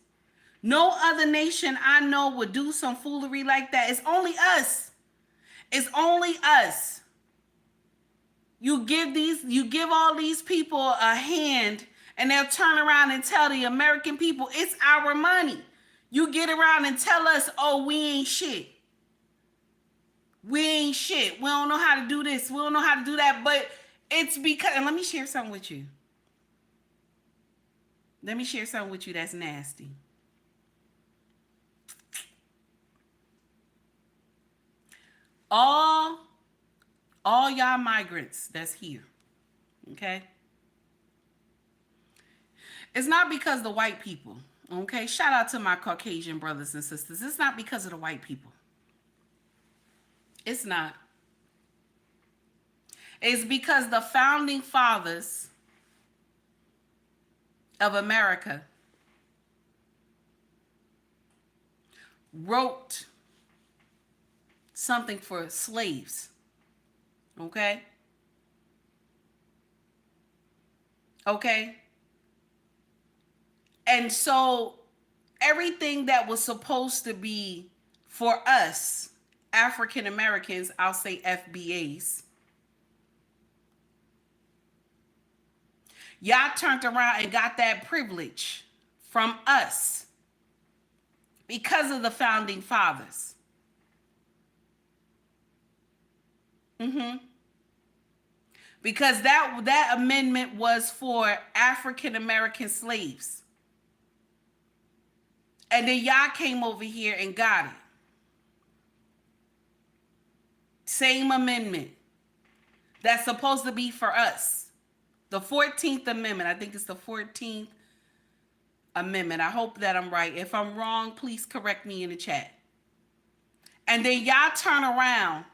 A: No other nation I know would do some foolery like that. It's only us. It's only us. You give all these people a hand and they'll turn around and tell the American people it's our money. You get around and tell us, oh, we ain't shit. We ain't shit. We don't know how to do this. We don't know how to do that. But it's because, and let me share something with you. Let me share something with you that's nasty. All y'all migrants that's here, okay? It's not because of the white people, okay? Shout out to my Caucasian brothers and sisters. It's not because of the white people. It's not. It's because the founding fathers of America wrote something for slaves, okay? Okay? And so everything that was supposed to be for us, African Americans, I'll say FBAs, y'all turned around and got that privilege from us because of the founding fathers. Because that amendment was for African American slaves. And then y'all came over here and got it. Same amendment that's supposed to be for us. The 14th Amendment. I think it's the 14th Amendment. I hope that I'm right. If I'm wrong, please correct me in the chat. And then y'all turn around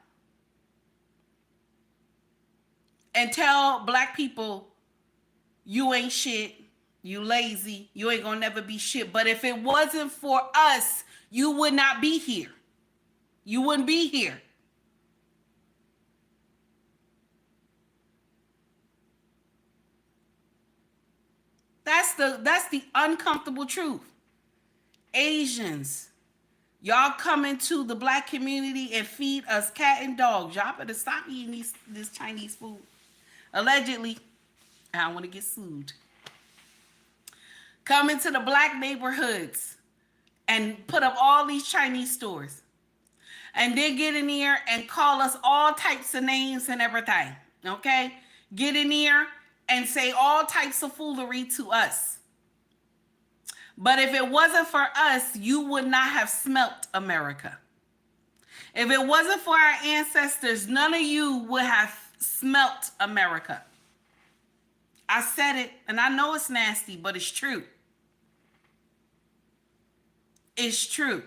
A: and tell black people, you ain't shit, you lazy, you ain't gonna never be shit. But if it wasn't for us, you would not be here. You wouldn't be here. That's the uncomfortable truth. Asians, y'all come into the black community and feed us cat and dogs. Y'all better stop eating this Chinese food. Allegedly, I don't want to get sued. Come into the black neighborhoods and put up all these Chinese stores. And then get in here and call us all types of names and everything. Okay? Get in here and say all types of foolery to us. But if it wasn't for us, you would not have smelt America. If it wasn't for our ancestors, none of you would have smelt America. I said it, and I know it's nasty, but it's true. It's true.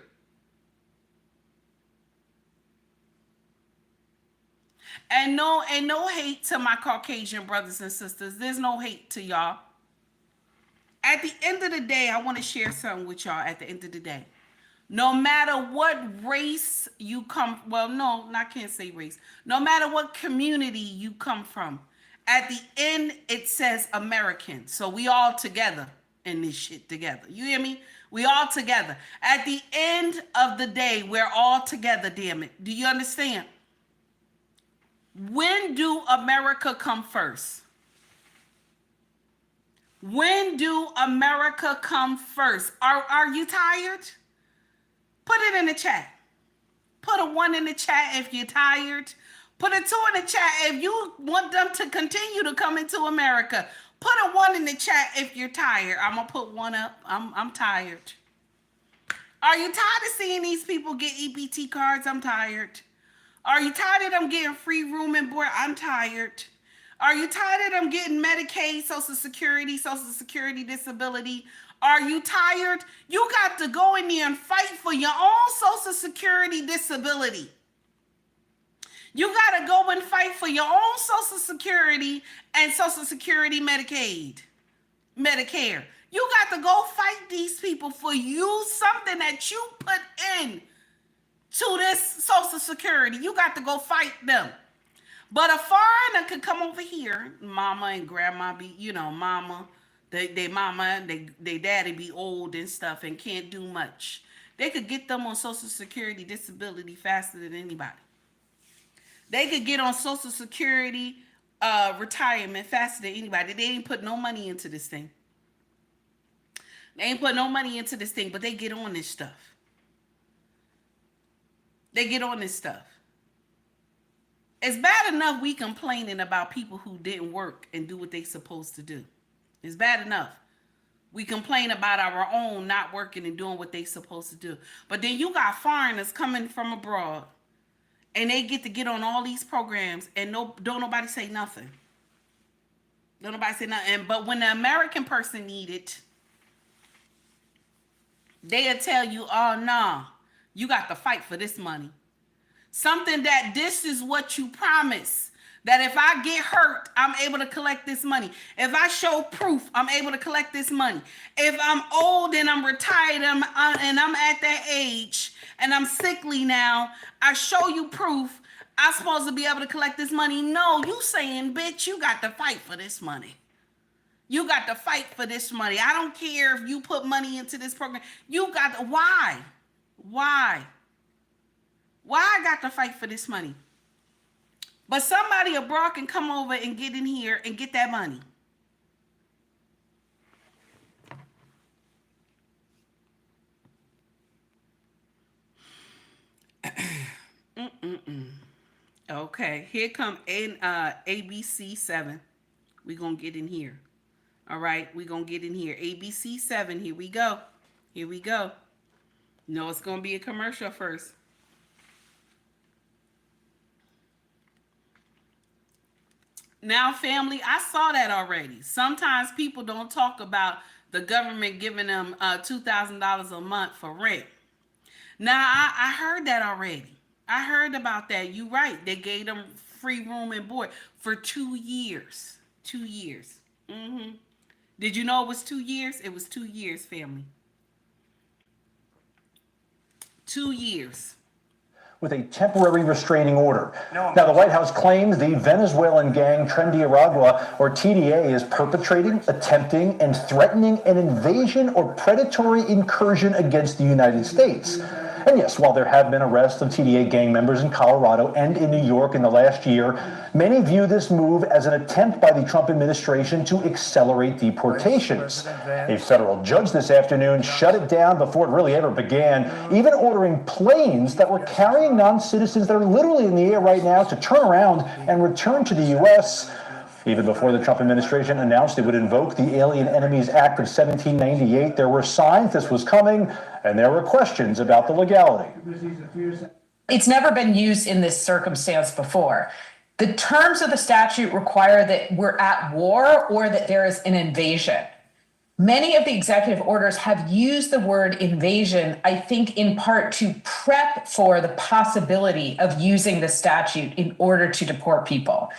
A: And no hate to my Caucasian brothers and sisters. There's no hate to y'all. At the end of the day, I want to share something with y'all at the end of the day. No matter what race you come, well, no, I can't say race. No matter what community you come from, at the end, it says American. So we all together in this shit together. You hear me? We all together. At the end of the day, we're all together, damn it. Do you understand? When do America come first? When do America come first? Are you tired? Put it in the chat. Put a 1 in the chat if you're tired. Put a 2 in the chat if you want them to continue to come into America. Put a 1 in the chat if you're tired. I'm gonna put 1 up. I'm tired. Are you tired of seeing these people get EBT cards? I'm tired. Are you tired of them getting free room and board? I'm tired. Are you tired of them getting Medicaid, Social Security disability? Are you tired? You got to go in there and fight for your own Social Security disability. You got to go and fight for your own Social Security and Social Security Medicare. You got to go fight these people for you, something that you put in to this Social Security. You got to go fight them. But a foreigner could come over here, mama and grandma be, mama, they mama and they daddy be old and stuff and can't do much. They could get them on Social Security disability faster than anybody. They could get on Social Security retirement faster than anybody. They ain't put no money into this thing. But they get on this stuff. It's bad enough we complaining about people who didn't work and do what they supposed to do. It's bad enough. We complain about our own not working and doing what they supposed to do. But then you got foreigners coming from abroad and they get on all these programs and don't nobody say nothing. But when the American person need it, they'll tell you, oh, no, you got to fight for this money. Something that this is what you promise. That if I get hurt, I'm able to collect this money. If I show proof, I'm able to collect this money. If I'm old and I'm retired and I'm at that age and I'm sickly now, I show you proof, I'm supposed to be able to collect this money. No, you saying, bitch, you got to fight for this money. You got to fight for this money. I don't care if you put money into this program. You got to, why? Why I got to fight for this money? But somebody abroad can come over and get in here and get that money. Okay, here come ABC 7. We're going to get in here. All right, we're going to get in here. ABC 7, here we go. No, it's going to be a commercial first. Now, family, I saw that already. Sometimes people don't talk about the government giving them $2,000 a month for rent. Now, I heard that already. I heard about that. You're right. They gave them free room and board for 2 years. 2 years. Did you know it was 2 years? It was 2 years, family. 2 years.
I: With a temporary restraining order. Now, the White House claims the Venezuelan gang Trendiaragua, or TDA, is perpetrating, attempting, and threatening an invasion or predatory incursion against the United States. And yes, while there have been arrests of TDA gang members in Colorado and in New York in the last year, many view this move as an attempt by the Trump administration to accelerate deportations. A federal judge this afternoon shut it down before it really ever began, even ordering planes that were carrying non-citizens that are literally in the air right now to turn around and return to the U.S. Even before the Trump administration announced it would invoke the Alien Enemies Act of 1798, there were signs this was coming, and there were questions about the legality.
J: It's never been used in this circumstance before. The terms of the statute require that we're at war or that there is an invasion. Many of the executive orders have used the word invasion, I think, in part to prep for the possibility of using the statute in order to deport people.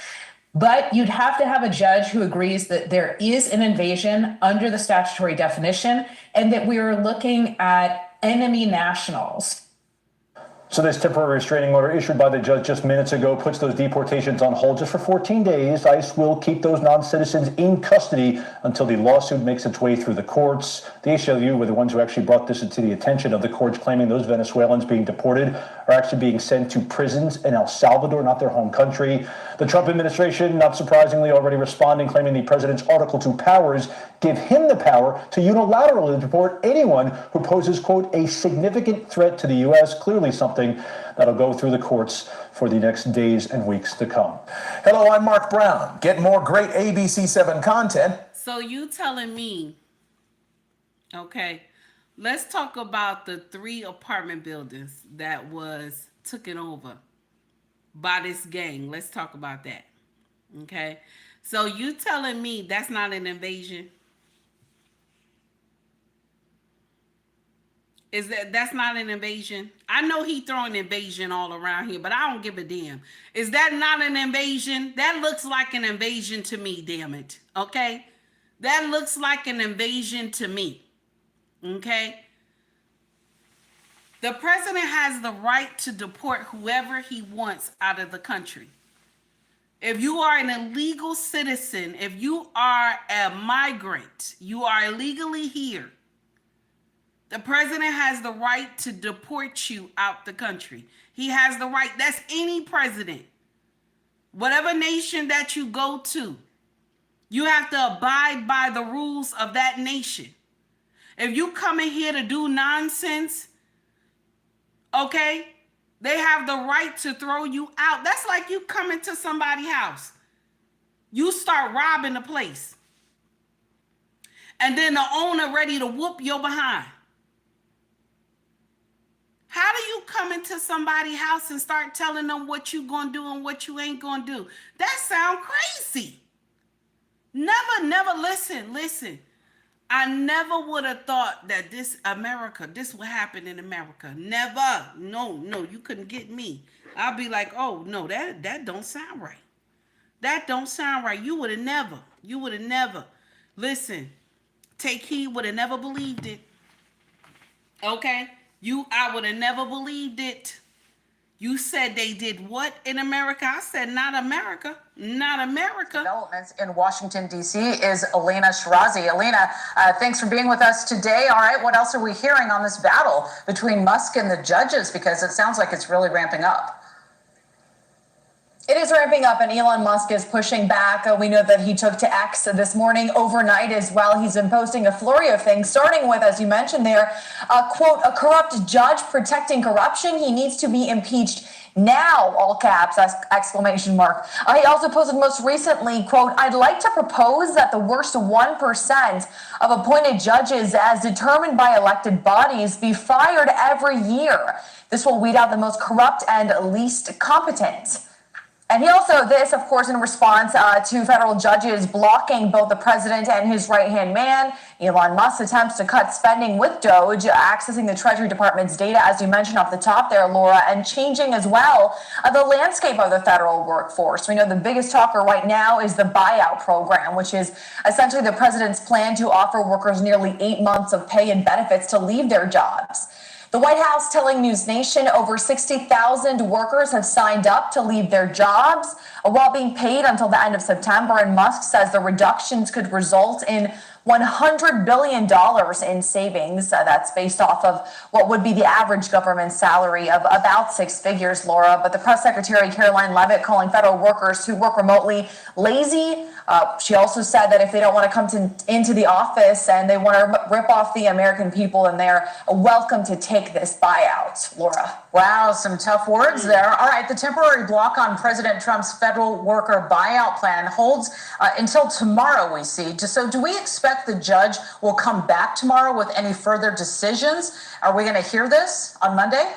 J: But you'd have to have a judge who agrees that there is an invasion under the statutory definition and that we are looking at enemy nationals.
I: So this temporary restraining order issued by the judge just minutes ago puts those deportations on hold just for 14 days. ICE will keep those non-citizens in custody until the lawsuit makes its way through the courts. The ACLU were the ones who actually brought this to the attention of the courts, claiming those Venezuelans being deported are actually being sent to prisons in El Salvador, not their home country. The Trump administration, not surprisingly, already responding, claiming the president's Article 2 powers give him the power to unilaterally deport anyone who poses, quote, a significant threat to the U.S., clearly something that'll go through the courts for the next days and weeks to come.
K: Hello, I'm Mark Brown. Get more great ABC7 content
A: So you telling me, okay, let's talk about the 3 apartment buildings that was taken over by this gang. Let's talk about that. Okay. So you telling me that's not an invasion? Is that's not an invasion? I know he throwing invasion all around here, but I don't give a damn. Is that not an invasion? That looks like an invasion to me, damn it. Okay? That looks like an invasion to me. Okay? The president has the right to deport whoever he wants out of the country. If you are an illegal citizen, if you are a migrant, you are illegally here, the president has the right to deport you out the country. He has the right. That's any president. Whatever nation that you go to, you have to abide by the rules of that nation. If you come in here to do nonsense, okay, they have the right to throw you out. That's like you come into somebody's house. You start robbing the place. And then the owner ready to whoop your behind. How do you come into somebody's house and start telling them what you gonna do and what you ain't gonna do? That sound crazy. Never, listen. I never would have thought that this would happen in America. Never. No, you couldn't get me. I'll be like, oh, no, that don't sound right. That don't sound right. You would have never. Listen, Take Heed would have never believed it. Okay? I would have never believed it. You said they did what in America? I said not America. Not America.
K: Developments in Washington, D.C. is Elena Shirazi. Elena, thanks for being with us today. All right, what else are we hearing on this battle between Musk and the judges? Because it sounds like it's really ramping up.
F: It is ramping up, and Elon Musk is pushing back. We know that he took to X this morning overnight as well. He's been posting a flurry of things, starting with, as you mentioned there, quote, a corrupt judge protecting corruption. He needs to be impeached now, all caps, exclamation mark. He also posted most recently, quote, I'd like to propose that the worst 1% of appointed judges as determined by elected bodies be fired every year. This will weed out the most corrupt and least competent. And he also, this, of course, in response to federal judges blocking both the president and his right-hand man, Elon Musk's attempts to cut spending with Doge, accessing the Treasury Department's data, as you mentioned off the top there, Laura, and changing as well the landscape of the federal workforce. We know the biggest talker right now is the buyout program, which is essentially the president's plan to offer workers nearly 8 months of pay and benefits to leave their jobs. The White House telling News Nation over 60,000 workers have signed up to leave their jobs while being paid until the end of September. And Musk says the reductions could result in $100 billion in savings. That's based off of what would be the average government salary of about 6 figures, Laura. But the press secretary, Caroline Leavitt, calling federal workers who work remotely lazy. She also said that if they don't want to come into the office and they want to rip off the American people, and they're welcome to take this buyout. Laura.
K: Wow, some tough words there. All right, the temporary block on President Trump's federal worker buyout plan holds until tomorrow, we see. So do we expect the judge will come back tomorrow with any further decisions? Are we going to hear this on Monday?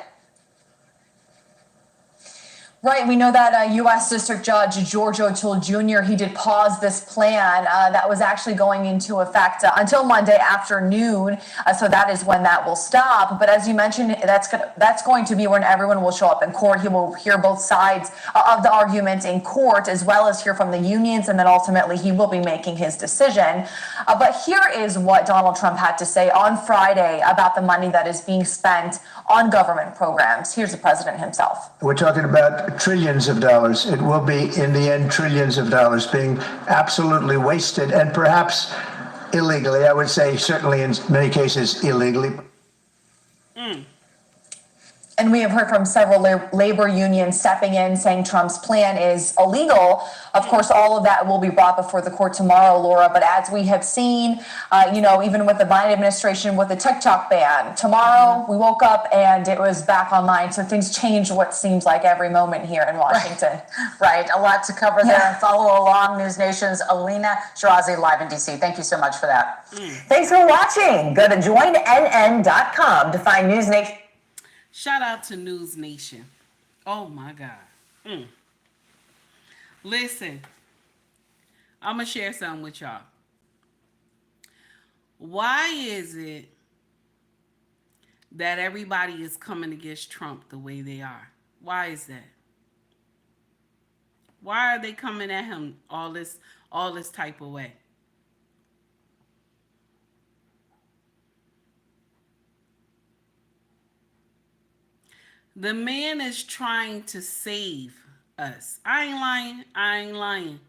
F: Right. We know that U.S. District Judge George O'Toole Jr., he did pause this plan that was actually going into effect until Monday afternoon. So that is when that will stop. But as you mentioned, that's going to be when everyone will show up in court. He will hear both sides of the argument in court, as well as hear from the unions. And then ultimately he will be making his decision. But here is what Donald Trump had to say on Friday about the money that is being spent on government programs. Here's the president himself.
L: We're talking about trillions of dollars. It will be, in the end, trillions of dollars being absolutely wasted, and perhaps illegally. I would say certainly in many cases illegally.
K: And we have heard from several labor unions stepping in, saying Trump's plan is illegal. Of course, all of that will be brought before the court tomorrow, Laura. But as we have seen, even with the Biden administration, with the TikTok ban, tomorrow we woke up and it was back online. So things change what seems like every moment here in Washington.
M: Right. A lot to cover there. Follow along. News Nation's Alina Shirazi live in D.C. Thank you so much for that.
N: Thanks for watching. Go to joinnn.com to find News Nation.
A: Shout out to News Nation. Oh my God. Listen, I'm going to share something with y'all. Why is it that everybody is coming against Trump the way they are? Why is that? Why are they coming at him all this type of way? The man is trying to save us. I ain't lying.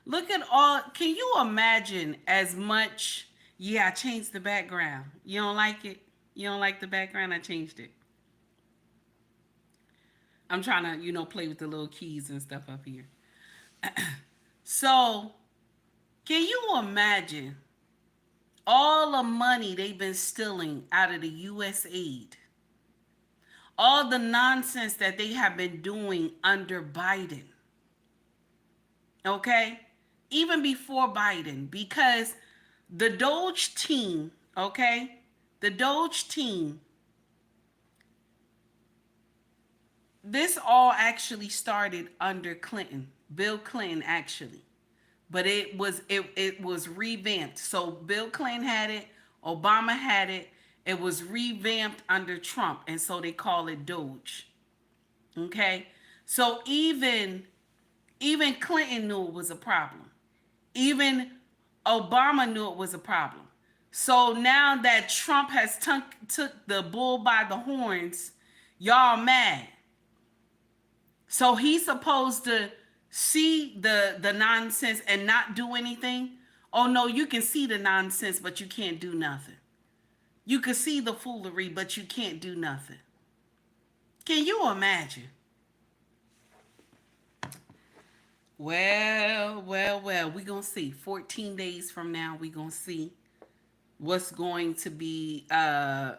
A: Look at all, can you imagine as much, I changed the background. You don't like it? You don't like the background? I changed it. I'm trying to, play with the little keys and stuff up here. So, can you imagine all the money they've been stealing out of the U.S. aid? All the nonsense that they have been doing under Biden. Okay? Even before Biden. Because the Doge team, okay? The Doge team. This all actually started under Clinton. Bill Clinton, actually. But it was revamped. So Bill Clinton had it. Obama had it. It was revamped under Trump, and so they call it Doge. Okay? So even Clinton knew it was a problem. Even Obama knew it was a problem. So now that Trump has took the bull by the horns, y'all mad. So he's supposed to see the nonsense and not do anything? Oh no, you can see the nonsense, but you can't do nothing. You can see the foolery, but you can't do nothing. Can you imagine? Well, we're going to see. 14 days from now, we're going to see what's going to be done.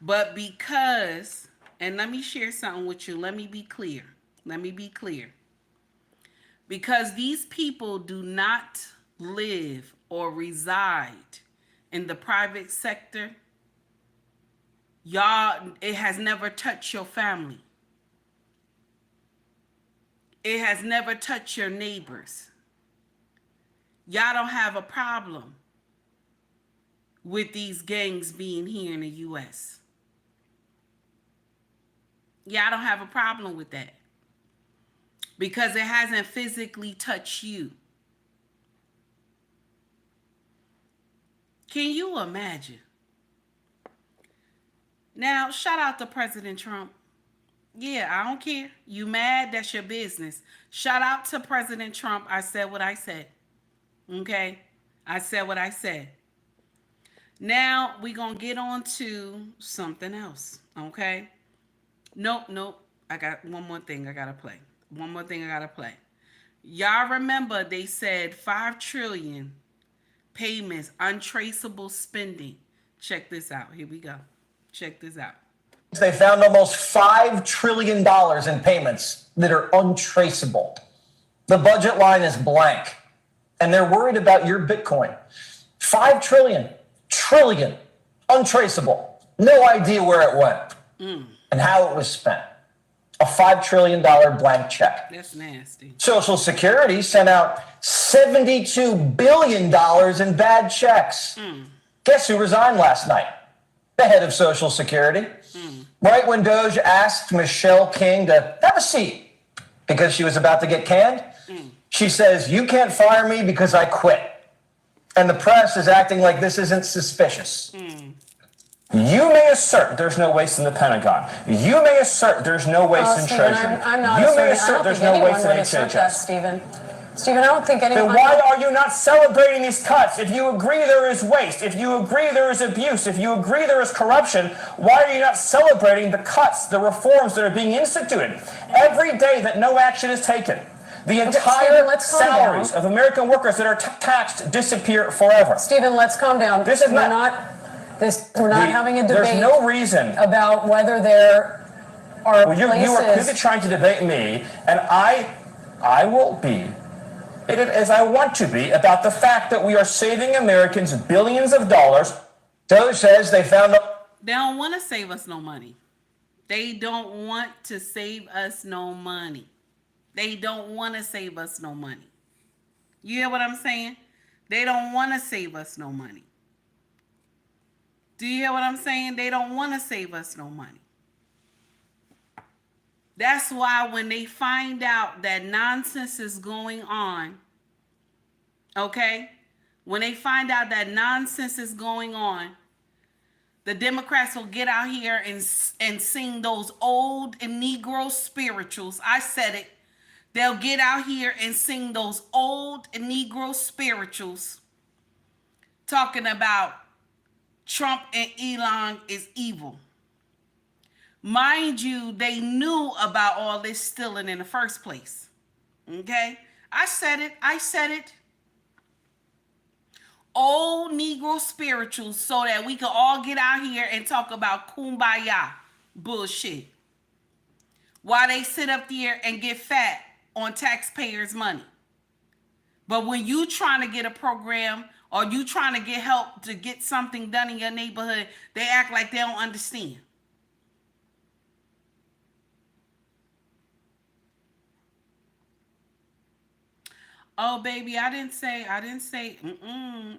A: But because, and let me share something with you. Let me be clear. Because these people do not live or reside in the private sector, y'all, it has never touched your family. It has never touched your neighbors. Y'all don't have a problem with these gangs being here in the U.S. Y'all don't have a problem with that because it hasn't physically touched you. Can you imagine? Now, shout out to President Trump. Yeah, I don't care. You mad? That's your business. Shout out to President Trump. I said what I said. Okay? I said what I said. Now, we're going to get on to something else. Okay? Nope. I got one more thing I got to play. Y'all remember they said $5 trillion payments, untraceable spending. Check this out. Here we go. Check this out.
E: They found almost $5 trillion in payments that are untraceable. The budget line is blank, and they're worried about your Bitcoin. $5 trillion, untraceable. No idea where it went and how it was spent. A $5 trillion blank check.
A: That's nasty.
E: Social Security sent out $72 billion in bad checks. Guess who resigned last night? The head of Social Security. Right when Doge asked Michelle King to have a seat because she was about to get canned, she says, "You can't fire me because I quit." And the press is acting like this isn't suspicious. You may assert there's no waste in the Pentagon. You may assert there's no waste in
D: Stephen,
E: Treasury.
D: I'm not
E: You may
D: asserting. I
E: assert
D: don't
E: there's
D: think
E: no
D: anyone
E: waste in
D: would assert that,
E: HHS.
D: Stephen.
F: Stephen, I don't think anyone...
C: Then why are you not celebrating these cuts? If you agree there is waste, if you agree there is abuse, if you agree there is corruption, why are you not celebrating the cuts, the reforms that are being instituted? Every day that no action is taken, the entire salaries of American workers that are taxed disappear forever.
F: Stephen, let's calm down.
C: This is
F: we're not having a debate.
C: There's no reason
F: about whether there are
C: places. You are clearly trying to debate me, and I will be as I want to be about the fact that we are saving Americans billions of dollars. So says they found
A: They don't want to save us no money. They don't want to save us no money. They don't want to save us no money. You hear what I'm saying? They don't want to save us no money. Do you hear what I'm saying? They don't want to save us no money. That's why when they find out that nonsense is going on, okay? When they find out that nonsense is going on, the Democrats will get out here and sing those old Negro spirituals. I said it. They'll get out here and sing those old Negro spirituals talking about Trump and Elon is evil. Mind you, they knew about all this stealing in the first place. Okay? I said it. Old Negro spirituals so that we can all get out here and talk about kumbaya bullshit. While they sit up there and get fat on taxpayers' money. But when you trying to get a program or you trying to get help to get something done in your neighborhood, they act like they don't understand. Oh, baby, I didn't say,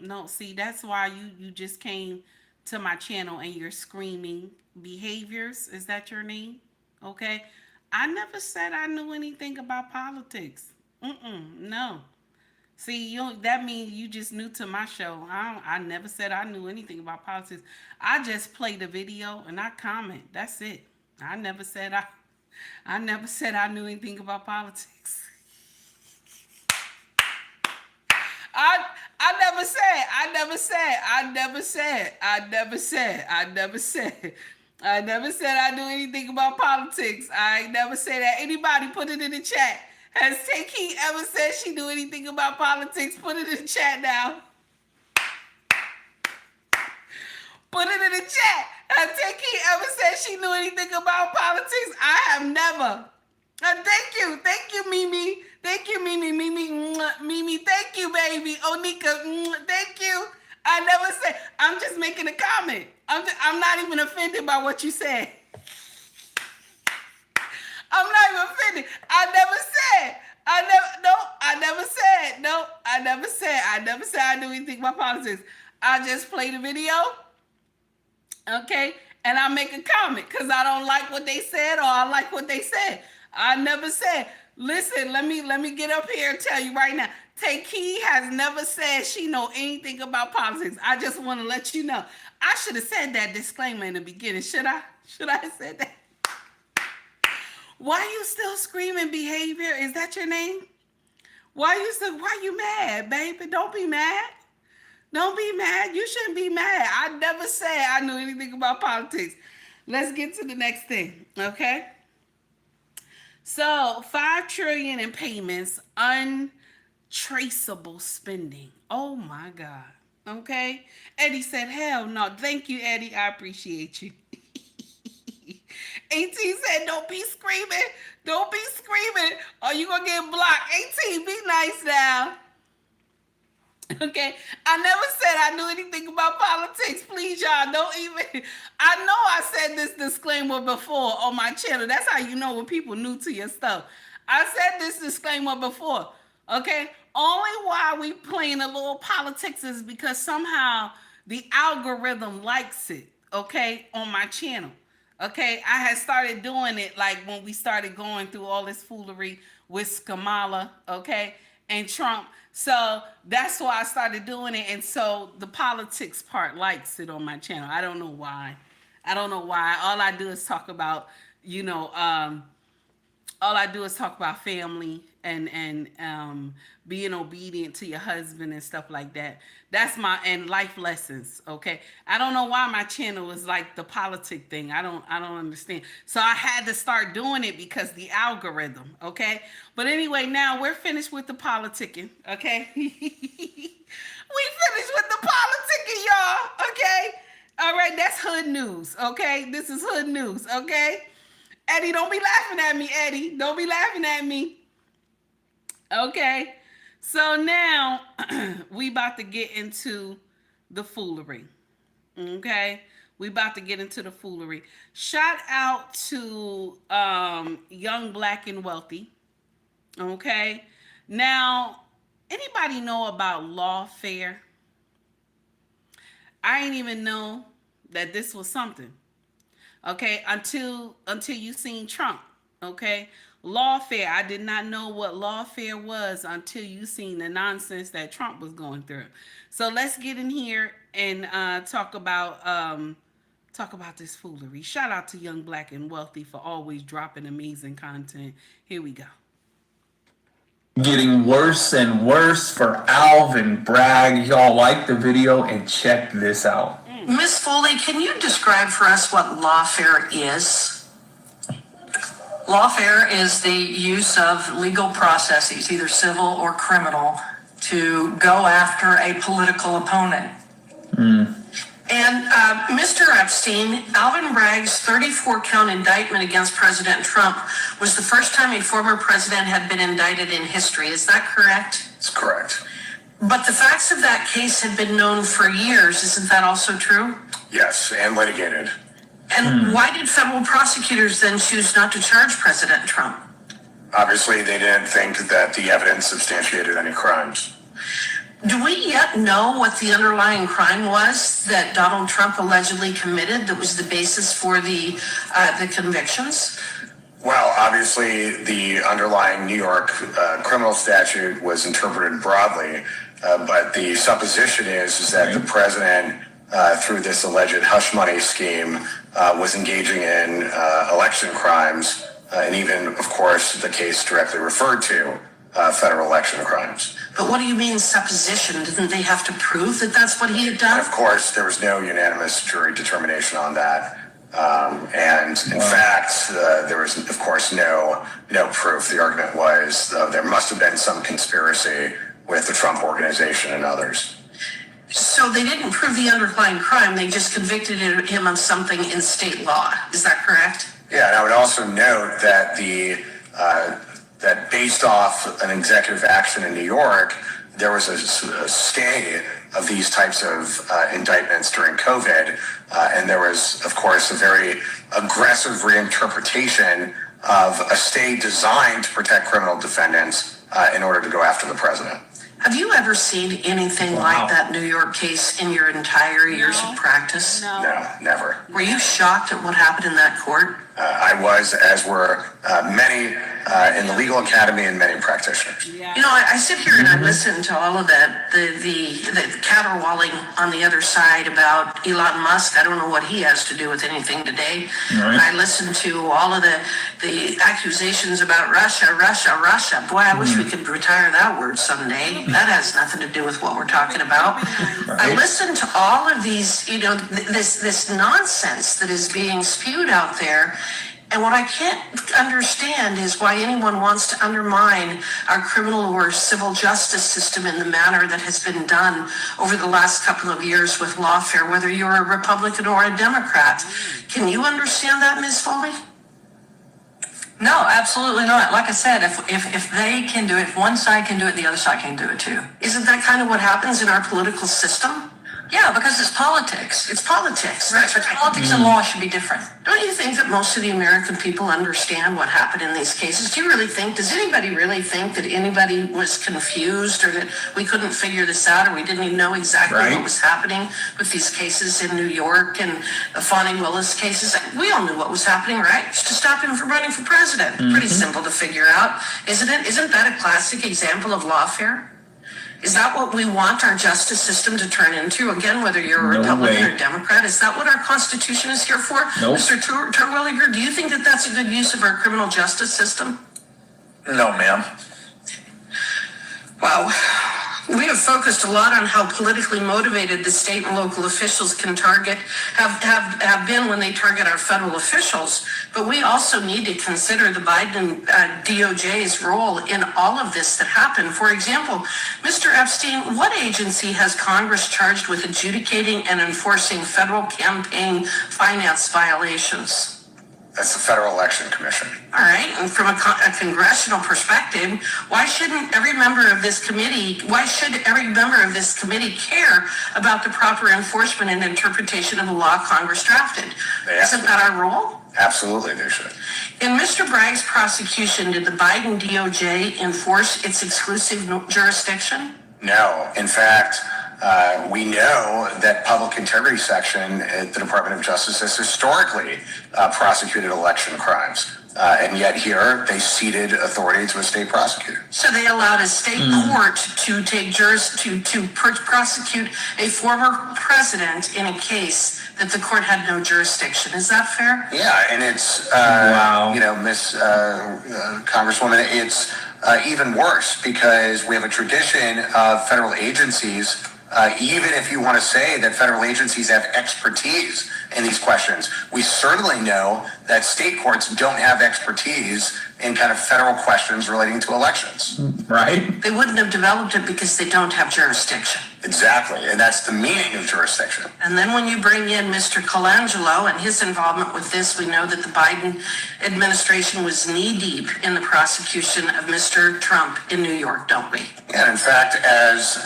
A: no, see, that's why you just came to my channel and you're screaming behaviors. Is that your name? Okay. I never said I knew anything about politics. No. See, that means you just new to my show. I never said I knew anything about politics. I just play the video and I comment. That's it. I never said I knew anything about politics. I never said I knew anything about politics. I never said that. Anybody put it in the chat. Has Takey ever said she knew anything about politics? Put it in the chat now. Put it in the chat. Has Takey ever said she knew anything about politics? I have never. Thank you, Mimi. Thank you, Mimi. Mimi, thank you, baby. Onika, thank you. I never said. I'm just making a comment. I'm not even offended by what you said. I'm not even offended. I never said I knew anything about politics. I just play the video, okay, and I make a comment because I don't like what they said or I like what they said. I never said. Listen, let me get up here and tell you right now. Takey has never said she know anything about politics. I just want to let you know. I should have said that disclaimer in the beginning. Should I? Should I have said that? Why you still screaming behavior? Is that your name? Why you mad, baby? Don't be mad. Don't be mad. You shouldn't be mad. I never said I knew anything about politics. Let's get to the next thing, okay? So, $5 trillion in payments, untraceable spending. Oh my God. Okay. Eddie said, hell no. Thank you, Eddie. I appreciate you. 18 said, don't be screaming. Don't be screaming or you gonna get blocked. 18, be nice now. Okay. I never said I knew anything about politics. Please, y'all, don't even. I know I said this disclaimer before on my channel. That's how you know when people new to your stuff. I said this disclaimer before. Okay. Only why we playing a little politics is because somehow the algorithm likes it. Okay. On my channel. Okay. I had started doing it like when we started going through all this foolery with Kamala. Okay. And Trump. So that's why I started doing it. And so the politics part likes it on my channel. I don't know why. All I do is talk about, all I do is talk about family and being obedient to your husband and stuff like that. That's my and life lessons. Okay, I don't know why my channel is like the politic thing. I don't understand. So I had to start doing it because the algorithm. Okay, but anyway, now we're finished with the politicking. Okay, we finished with the politicking, y'all. Okay, all right, that's hood news. Okay, this is hood news. Okay. Eddie, don't be laughing at me, Eddie. Don't be laughing at me. Okay. So now we about to get into the foolery. Okay. We about to get into the foolery. Shout out to Young, Black, and Wealthy. Okay. Now, anybody know about Lawfare? I didn't even know that this was something. Okay, until you seen Trump. Okay, Lawfare. I did not know what Lawfare was until you seen the nonsense that Trump was going through. So let's get in here and talk about this foolery. Shout out to Young, Black, and Wealthy for always dropping amazing content. Here we go.
O: Getting worse and worse for Alvin Bragg. Y'all like the video and check this out.
P: Ms. Foley, can you describe for us what lawfare is? Lawfare is the use of legal processes, either civil or criminal, to go after a political opponent. And Mr. Epstein, Alvin Bragg's 34-count indictment against President Trump was the first time a former president had been indicted in history. Is that correct?
Q: It's correct.
P: But the facts of that case had been known for years. Isn't that also true?
Q: Yes, and litigated.
P: And why did federal prosecutors then choose not to charge President Trump?
Q: Obviously, they didn't think that the evidence substantiated any crimes.
P: Do we yet know what the underlying crime was that Donald Trump allegedly committed that was the basis for the convictions?
Q: Well, obviously, the underlying New York criminal statute was interpreted broadly, but the supposition is that the president, through this alleged hush money scheme, was engaging in election crimes, and even, of course, the case directly referred to federal election crimes.
P: But what do you mean supposition? Didn't they have to prove that that's what he had done?
Q: And of course, there was no unanimous jury determination on that. And in fact, there was, of course, no proof. The argument was there must have been some conspiracy with the Trump organization and others.
P: So they didn't prove the underlying crime. They just convicted him of something in state law. Is that correct?
Q: Yeah, and I would also note that that based off an executive action in New York, there was a stay of these types of indictments during COVID, and there was, of course, a very aggressive reinterpretation of a stay designed to protect criminal defendants in order to go after the president.
P: Have you ever seen anything like that New York case in your entire years of practice?
Q: No, never.
P: Were you shocked at what happened in that court?
Q: I was, as were many in the legal academy and many practitioners.
P: You know, I sit here and I listen to all of that, the caterwauling on the other side about Elon Musk. I don't know what he has to do with anything today. And I listen to all of the accusations about Russia. Boy, I wish we could retire that word someday. That has nothing to do with what we're talking about. I listen to all of these, you know, this nonsense that is being spewed out there. And what I can't understand is why anyone wants to undermine our criminal or civil justice system in the manner that has been done over the last couple of years with lawfare, whether you're a Republican or a Democrat. Can you understand that, Ms. Foley?
R: No, absolutely not. Like I said, if they can do it, if one side can do it, the other side can do it too.
P: Isn't that kind of what happens in our political system?
R: Yeah, because it's politics.
P: It's politics.
R: Right, but politics and law should be different.
P: Don't you think that most of the American people understand what happened in these cases? Do you really think, does anybody really think that anybody was confused or that we couldn't figure this out or we didn't even know exactly what was happening with these cases in New York and the Fani Willis cases? We all knew what was happening, right? Just to stop him from running for president. Pretty simple to figure out, isn't it? Isn't that a classic example of lawfare? Is that what we want our justice system to turn into? Again, whether you're a Republican or Democrat, is that what our Constitution is here for? Mr. Terwilliger, do you think that that's a good use of our criminal justice system?
Q: No, ma'am.
P: Wow. We have focused a lot on how politically motivated the state and local officials can have been when they target our federal officials. But we also need to consider the Biden DOJ's role in all of this that happened. For example, Mr. Epstein, what agency has Congress charged with adjudicating and enforcing federal campaign finance violations?
Q: That's the Federal Election Commission.
P: All right, and from a congressional perspective, why should every member of this committee care about the proper enforcement and interpretation of the law Congress drafted? Isn't that our role?
Q: Absolutely, they should.
P: In Mr. Bragg's prosecution, did the Biden DOJ enforce its exclusive jurisdiction?
Q: No. In fact, we know that public integrity section at the Department of Justice has historically prosecuted election crimes. And yet here they ceded authority to a state prosecutor.
P: So they allowed a state court to prosecute a former president in a case that the court had no jurisdiction. Is that fair?
Q: Yeah, and it's, Miss Congresswoman, it's even worse because we have a tradition of federal agencies. Even if you want to say that federal agencies have expertise in these questions, we certainly know that state courts don't have expertise in kind of federal questions relating to elections.
O: Right?
P: They wouldn't have developed it because they don't have jurisdiction.
Q: Exactly, and that's the meaning of jurisdiction.
P: And then when you bring in Mr. Colangelo and his involvement with this, we know that the Biden administration was knee-deep in the prosecution of Mr. Trump in New York, don't we?
Q: And in fact, as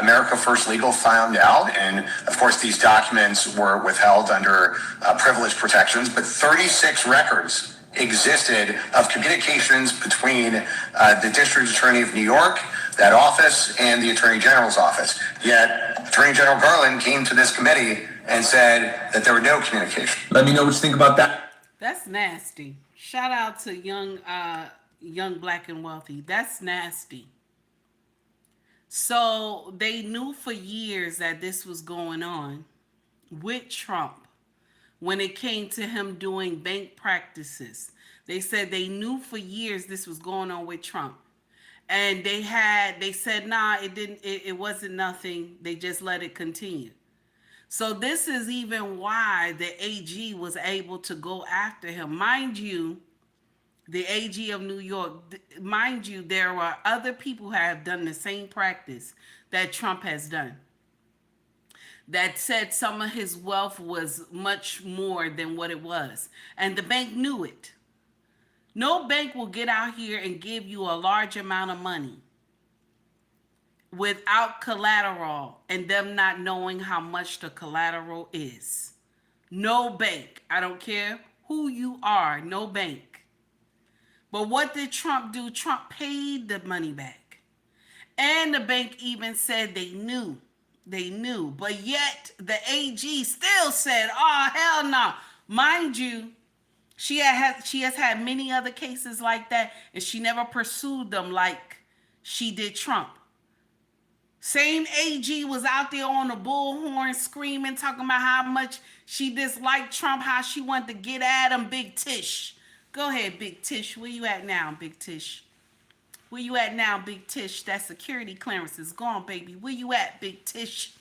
Q: America First Legal found out, and of course these documents were withheld under privilege protections, but 36 records existed of communications between the District Attorney of New York, that office, and the Attorney General's office. Yet Attorney General Garland came to this committee and said that there were no communication.
O: Let me know what you think about that.
A: That's nasty. Shout out to young Black and Wealthy. That's nasty. So they knew for years that this was going on with Trump when it came to him doing bank practices. They said they knew for years this was going on with Trump. And they said, nah, it wasn't nothing. They just let it continue. So this is even why the AG was able to go after him. Mind you, the AG of New York, mind you, there are other people who have done the same practice that Trump has done. That said some of his wealth was much more than what it was. And the bank knew it. No bank will get out here and give you a large amount of money without collateral and them not knowing how much the collateral is. No bank. I don't care who you are. No bank. But what did Trump do? Trump paid the money back. And the bank even said they knew. They knew. But yet the AG still said, oh, hell no. Mind you, she has had many other cases like that, and she never pursued them like she did Trump. Same AG was out there on the bullhorn screaming, talking about how much she disliked Trump, how she wanted to get at him, Big Tish. Go ahead, Big Tish. Where you at now, Big Tish? Where you at now, Big Tish? That security clearance is gone, baby. Where you at, Big Tish?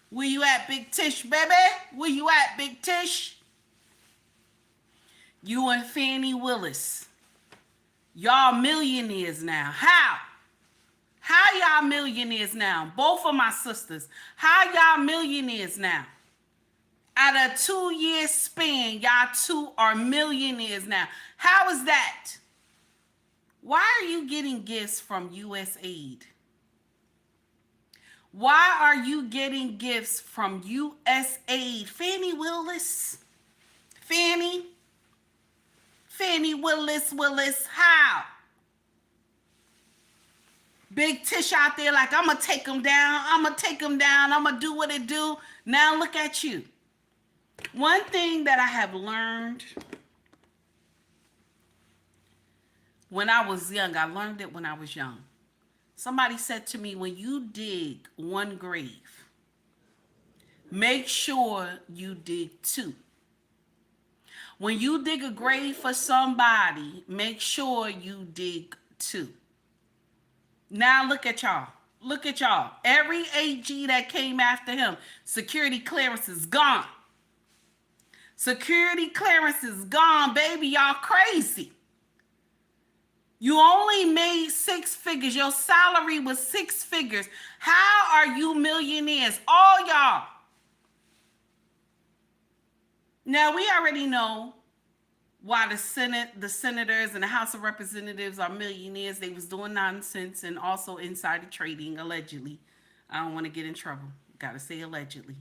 A: Where you at, Big Tish, baby? Where you at, Big Tish? You and Fannie Willis. Y'all millionaires now. How? How y'all millionaires now? Both of my sisters. How y'all millionaires now? Out of a 2-year span, y'all two are millionaires now. How is that? Why are you getting gifts from USAID? Why are you getting gifts from USAID? Fannie Willis? Fannie Willis, how? Big Tish out there like, I'm going to take him down. I'm going to do what it do. Now look at you. One thing that I have learned when I was young, I learned it when I was young. Somebody said to me, when you dig one grave, make sure you dig two. When you dig a grave for somebody, make sure you dig too. Now look at y'all. Look at y'all. Every AG that came after him, security clearance is gone. Security clearance is gone, baby. Y'all crazy. You only made 6 figures. Your salary was 6 figures. How are you millionaires? All y'all. Now, we already know why the senators and the House of Representatives are millionaires. They was doing nonsense and also insider trading, allegedly. I don't want to get in trouble. Got to say allegedly.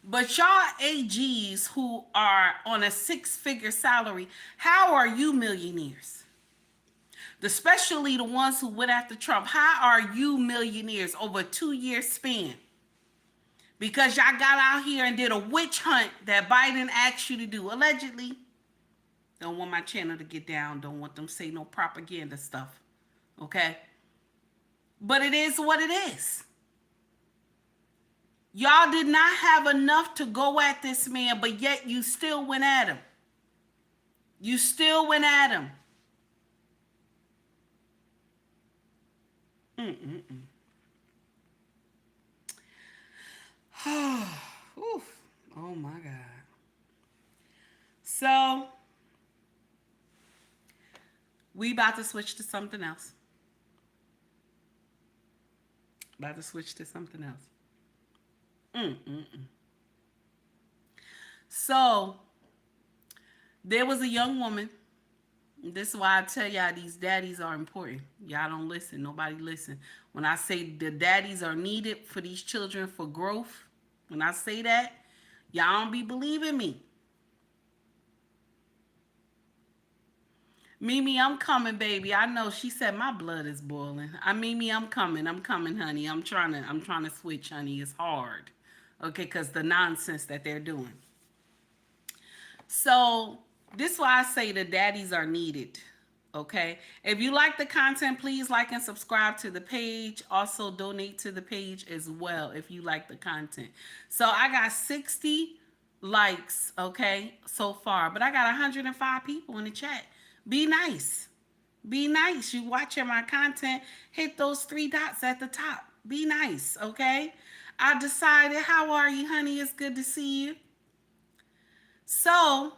A: But y'all AGs who are on a 6-figure salary, how are you millionaires? Especially the ones who went after Trump. How are you millionaires over a 2-year span? Because y'all got out here and did a witch hunt that Biden asked you to do, allegedly. Don't want my channel to get down. Don't want them to say no propaganda stuff. Okay? But it is what it is. Y'all did not have enough to go at this man, but yet you still went at him. You still went at him. Oh my God. So, we about to switch to something else. So, there was a young woman. This is why I tell y'all these daddies are important. Y'all don't listen. Nobody listen. When I say the daddies are needed for these children for growth, when I say that, y'all don't be believing me. Mimi, I'm coming, baby. I know she said my blood is boiling. Mimi, I'm coming, honey. I'm trying to switch, honey. It's hard. Okay, because the nonsense that they're doing. So this is why I say the daddies are needed. Okay. If you like the content, please like and subscribe to the page. Also donate to the page as well if you like the content. So I got 60 likes, okay, so far, but I got 105 people in the chat. Be nice. Be nice. You watching my content, hit those 3 dots at the top. Be nice, okay? I decided, how are you, honey? It's good to see you. So,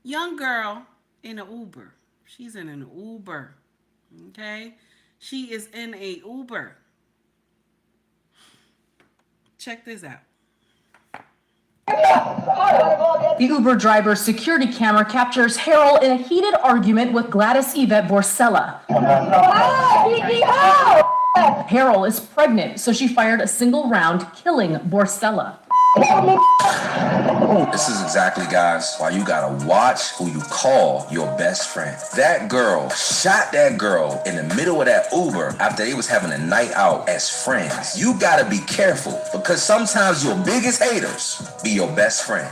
A: young girl in an Uber. She's in an Uber, okay? She is in a Uber. Check this out.
G: The Uber driver's security camera captures Harold in a heated argument with Gladys Yvette Borsella. Harold is pregnant, so she fired a single round, killing Borsella.
S: This is exactly, guys, why you gotta watch who you call your best friend. That girl shot that girl in the middle of that Uber after they was having a night out as friends. You gotta be careful, because sometimes your biggest haters be your best friend.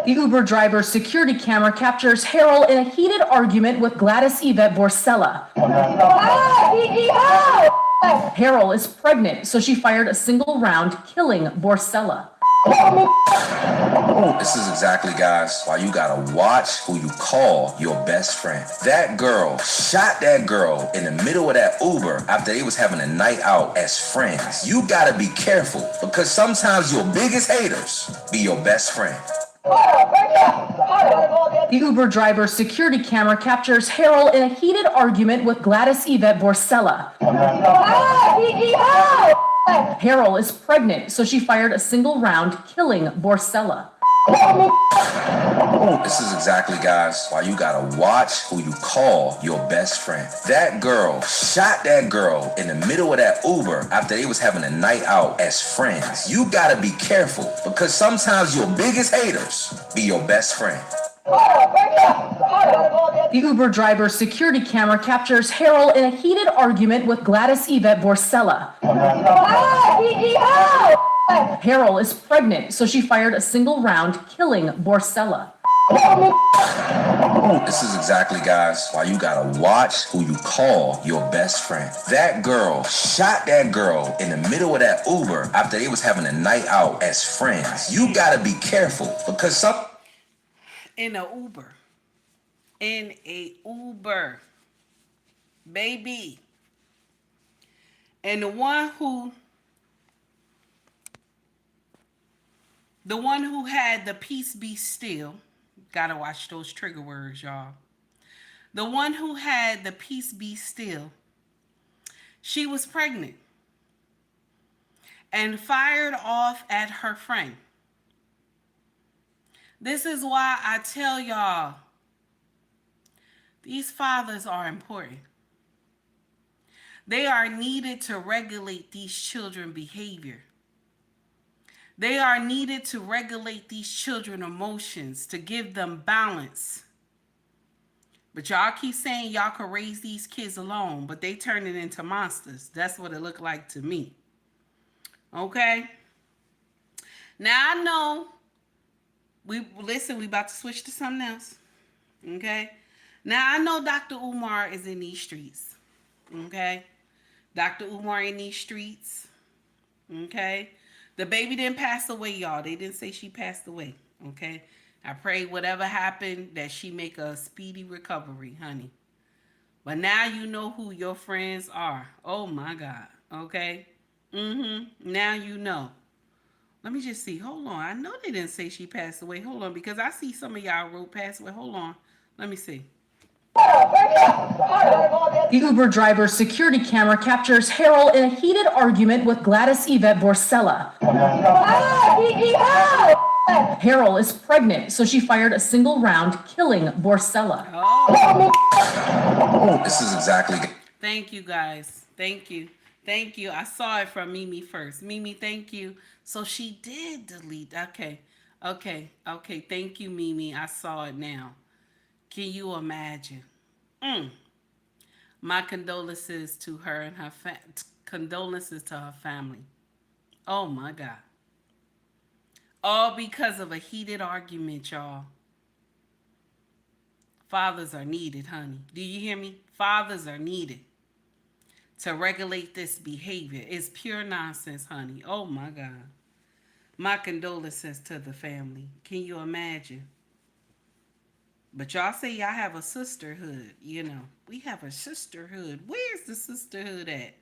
G: The Uber driver's security camera captures Harold in a heated argument with Gladys Yvette Borsella. Harold is pregnant, so she fired a single round, killing Borsella.
S: This is exactly, guys, why you gotta watch who you call your best friend. That girl shot that girl in the middle of that Uber after they was having a night out as friends. You gotta be careful, because sometimes your biggest haters be your best friend.
G: The Uber driver's security camera captures Harold in a heated argument with Gladys Yvette Borsella. Harold is pregnant, so she fired a single round, killing Borsella.
S: This is exactly, guys, why you gotta watch who you call your best friend. That girl shot that girl in the middle of that Uber after they was having a night out as friends. You gotta be careful, because sometimes your biggest haters be your best friend.
G: The Uber driver's security camera captures Harold in a heated argument with Gladys Yvette Borsella. Harold is pregnant, so she fired a single round, killing Borsella.
S: This is exactly, guys, why you gotta watch who you call your best friend. That girl shot that girl in the middle of that Uber after they was having a night out as friends. You gotta be careful, because some...
A: In an Uber. in a Uber, baby. And the one who had the peace be still, gotta watch those trigger words, y'all. The one who had the peace be still, she was pregnant and fired off at her friend. This is why I tell y'all, these fathers are important. They are needed to regulate these children's behavior. They are needed to regulate these children's emotions, to give them balance. But y'all keep saying y'all can raise these kids alone, but they turn it into monsters. That's what it looked like to me. Okay? Now I know, we about to switch to something else. Okay? Now I know Dr. Umar is in these streets. Okay? Dr. Umar in these streets. Okay? The baby didn't pass away, y'all. They didn't say she passed away. Okay? I pray whatever happened that she make a speedy recovery, honey. But now you know who your friends are. Oh my God. Okay? Now you know. Let me just see. Hold on. I know they didn't say she passed away. Hold on, because I see some of y'all wrote passed away. Hold on. Let me see.
T: The Uber driver's security camera captures Harold in a heated argument with Gladys Yvette Borsella. Harold is pregnant, so she fired a single round, killing Borsella.
S: Oh, this is exactly.
A: Thank you, guys. Thank you. Thank you. I saw it from Mimi first. Mimi, thank you. So she did delete. Okay. Thank you, Mimi. I saw it now. Can you imagine? My condolences to her and her condolences to her family. Oh my God. All because of a heated argument, y'all. Fathers are needed, honey. Do you hear me? Fathers are needed to regulate this behavior. It's pure nonsense, honey. Oh my God. My condolences to the family. Can you imagine? But y'all say y'all have a sisterhood, you know. We have a sisterhood. Where's the sisterhood at?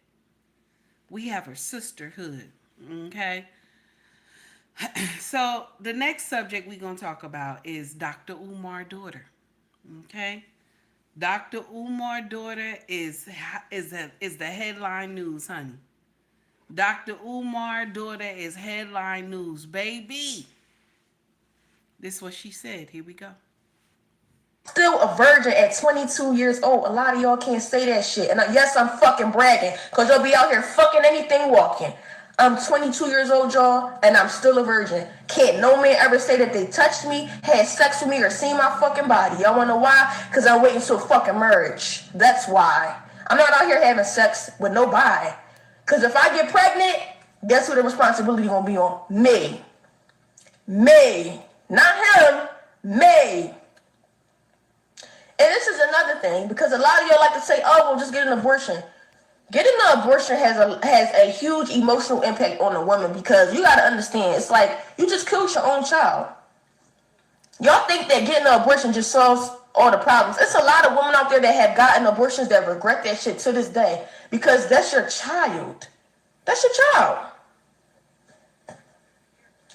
A: We have a sisterhood, okay? So the next subject we're going to talk about is Dr. Umar's daughter, okay? Dr. Umar's daughter is the headline news, honey. Dr. Umar's daughter is headline news, baby. This is what she said. Here we go.
U: Still a virgin at 22 years old. A lot of y'all can't say that shit. And yes, I'm fucking bragging, because you'll be out here fucking anything walking. I'm 22 years old, y'all, and I'm still a virgin. Can't no man ever say that they touched me, had sex with me, or seen my fucking body. Y'all wanna know why? Because I'm waiting till fucking marriage. That's why. I'm not out here having sex with nobody. Because if I get pregnant, guess who the responsibility gonna be on? Me. Me. Not him. Me. And this is another thing, because a lot of y'all like to say, oh, well, just get an abortion. Getting an abortion has a huge emotional impact on a woman, because you got to understand, it's like you just killed your own child. Y'all think that getting an abortion just solves all the problems. It's a lot of women out there that have gotten abortions that regret that shit to this day, because that's your child. That's your child.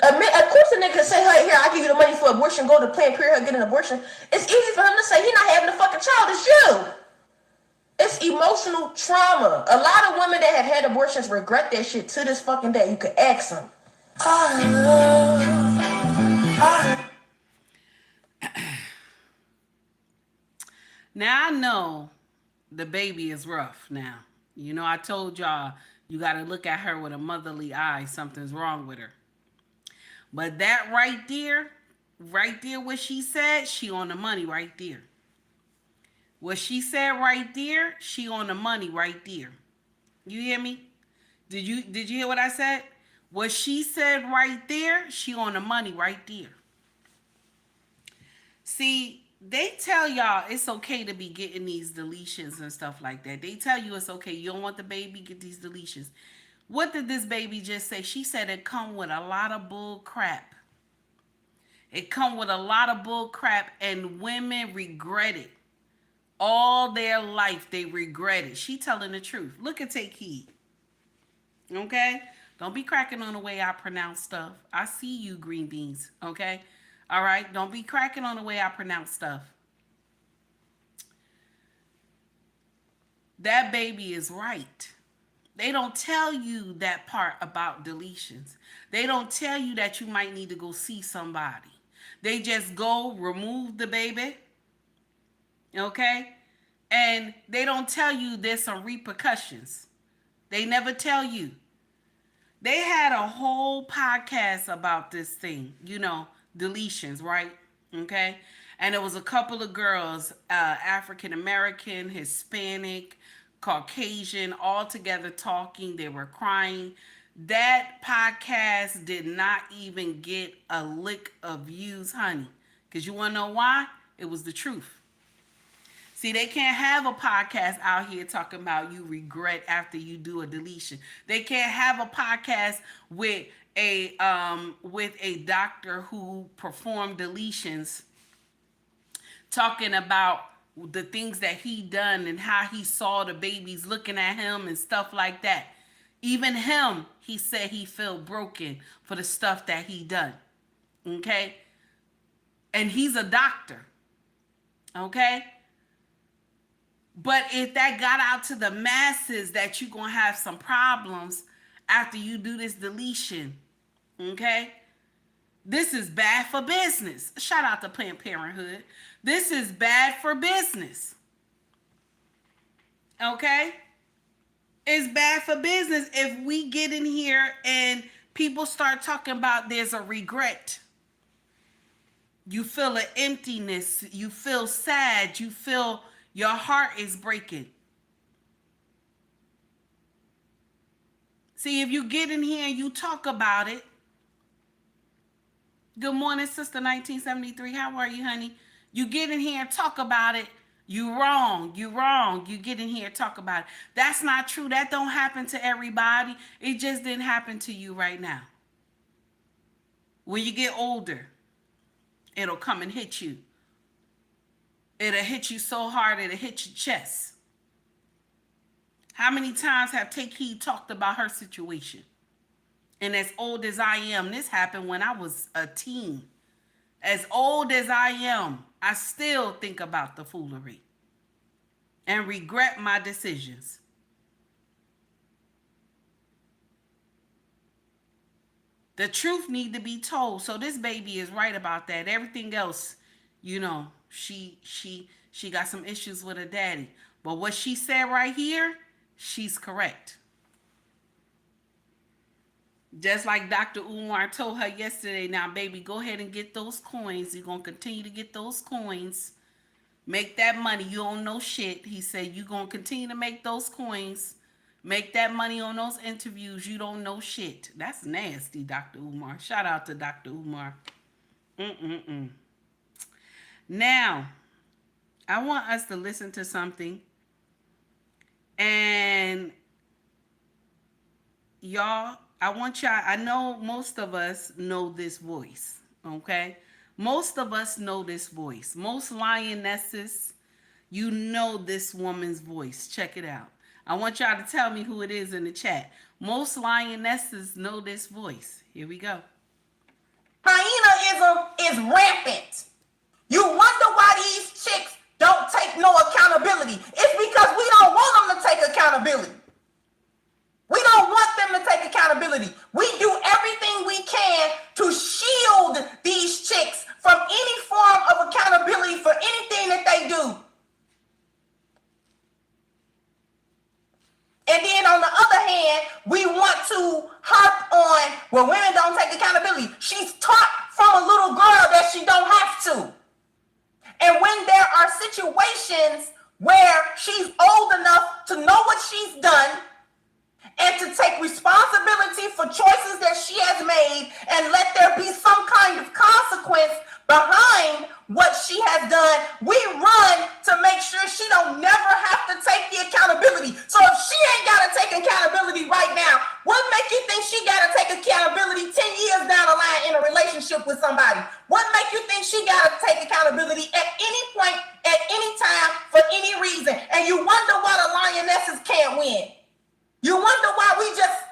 U: Of course a nigga can say, hey, here, I'll give you the money for abortion, go to Planned Parenthood, get an abortion. It's easy for him to say, he's not having a fucking child, it's you. It's emotional trauma. A lot of women that have had abortions regret that shit to this fucking day. You can ask them.
A: Now I know the baby is rough now. You know, I told y'all, you got to look at her with a motherly eye. Something's wrong with her. But that right there what she said, she on the money right there. What she said right there, she on the money right there. You hear me? Did you hear what I said? What she said right there, she on the money right there. See, they tell y'all it's okay to be getting these deletions and stuff like that. They tell you it's okay. You don't want the baby, get these deletions. What did this baby just say? She said it come with a lot of bull crap. It come with a lot of bull crap, and women regret it. All their life, they regret it. She telling the truth. Look at Take Heed. Okay? Don't be cracking on the way I pronounce stuff. I see you, green beans. Okay? All right? Don't be cracking on the way I pronounce stuff. That baby is right. They don't tell you that part about deletions. They don't tell you that you might need to go see somebody. They just go remove the baby. Okay? And they don't tell you there's some repercussions. They never tell you. They had a whole podcast about this thing, deletions, right? Okay? And it was a couple of girls, African American, Hispanic, Caucasian, all together talking. They were crying. That podcast did not even get a lick of views, honey. Because you want to know why? It was the truth. See, they can't have a podcast out here talking about you regret after you do a deletion. They can't have a podcast with a doctor who performed deletions talking about the things that he done and how he saw the babies looking at him and stuff like that. Even him, he said he felt broken for the stuff that he done. Okay? And he's a doctor. Okay? But if that got out to the masses that you're going to have some problems after you do this deletion, okay? This is bad for business. Shout out to Planned Parenthood. This is bad for business. Okay? It's bad for business if we get in here and people start talking about there's a regret. You feel an emptiness. You feel sad. You feel your heart is breaking. See, if you get in here and you talk about it. Good morning, Sister 1973. How are you, honey? You get in here and talk about it. You wrong. You wrong. You get in here and talk about it. That's not true. That don't happen to everybody. It just didn't happen to you right now. When you get older, it'll come and hit you. It'll hit you so hard, it'll hit your chest. How many times have Take Heed talked about her situation? And as old as I am, this happened when I was a teen. As old as I am, I still think about the foolery and regret my decisions. The truth need to be told. So this baby is right about that. Everything else, she got some issues with her daddy. But what she said right here, she's correct. Just like Dr. Umar told her yesterday, now, baby, go ahead and get those coins. You're going to continue to get those coins. Make that money. You don't know shit. He said, you're going to continue to make those coins. Make that money on those interviews. You don't know shit. That's nasty, Dr. Umar. Shout out to Dr. Umar. Now, I want us to listen to something. And y'all, I know most of us know this voice, okay? Most of us know this voice. Most lionesses, you know this woman's voice. Check it out. I want y'all to tell me who it is in the chat. Most lionesses know this voice. Here we go.
U: Hyenaism is rampant. You wonder why these chicks don't take no accountability. It's because we don't want them to take accountability. We don't want them to take accountability. We do everything we can to shield these chicks from any form of accountability for anything that they do. And then on the other hand, we want to harp on where women don't take accountability. She's taught from a little girl that she don't have to. And when there are situations where she's old enough to know what she's done and to take responsibility for choices that she has made and let there be some kind of consequence behind what she has done, we run to make sure she don't never have to take the accountability. So if she ain't got to take accountability right now, what make you think she got to take accountability 10 years down the line in a relationship relationship with somebody. What make you think she gotta take accountability at any point, at any time, for any reason? And you wonder why the lionesses can't win. You wonder why we just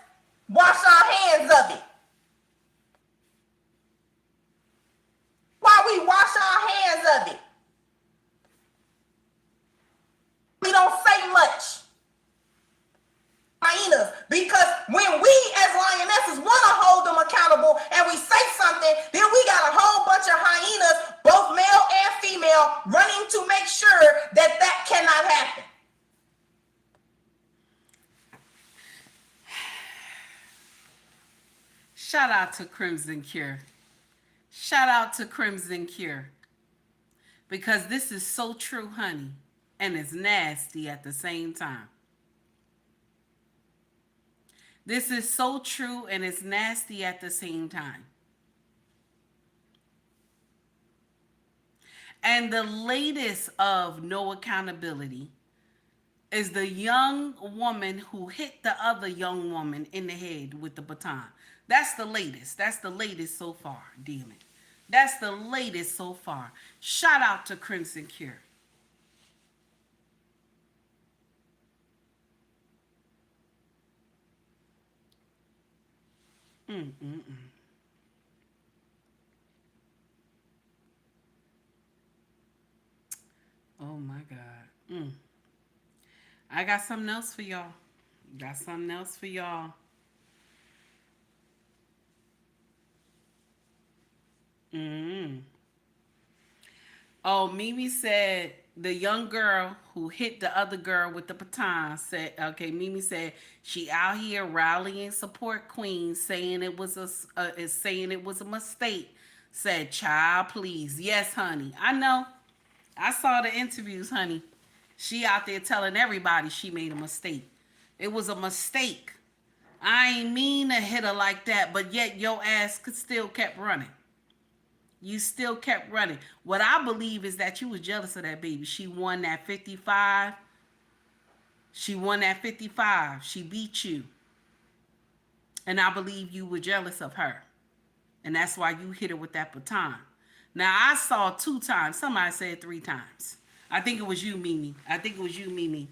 U: wash our hands of it. Why we wash our hands of it. We don't say much. Hyenas, because when we as lionesses want to hold them accountable and we say something, then we got a whole bunch of hyenas, both male and female, running to make sure that that cannot happen.
A: Shout out to Crimson Cure. Shout out to Crimson Cure. Because this is so true, honey, and it's nasty at the same time. This is so true and it's nasty at the same time. And the latest of no accountability is the young woman who hit the other young woman in the head with the baton. That's the latest. That's the latest so far, damn it. That's the latest so far. Shout out to Crimson Cure. Oh my God. I got something else for y'all. Got something else for y'all. Oh, Mimi said the young girl who hit the other girl with the baton said, okay, Mimi said she out here rallying support queens, saying it was a mistake. Said, child, please. Yes, honey. I know. I saw the interviews, honey. She out there telling everybody she made a mistake. It was a mistake. I ain't mean to hit her like that, but yet your ass still kept running. You still kept running. What I believe is that you was jealous of that baby. She won that 55. She won that 55. She beat you. And I believe you were jealous of her. And that's why you hit her with that baton. Now, I saw 2 times. Somebody said 3 times. I think it was you, Mimi. I think it was you, Mimi.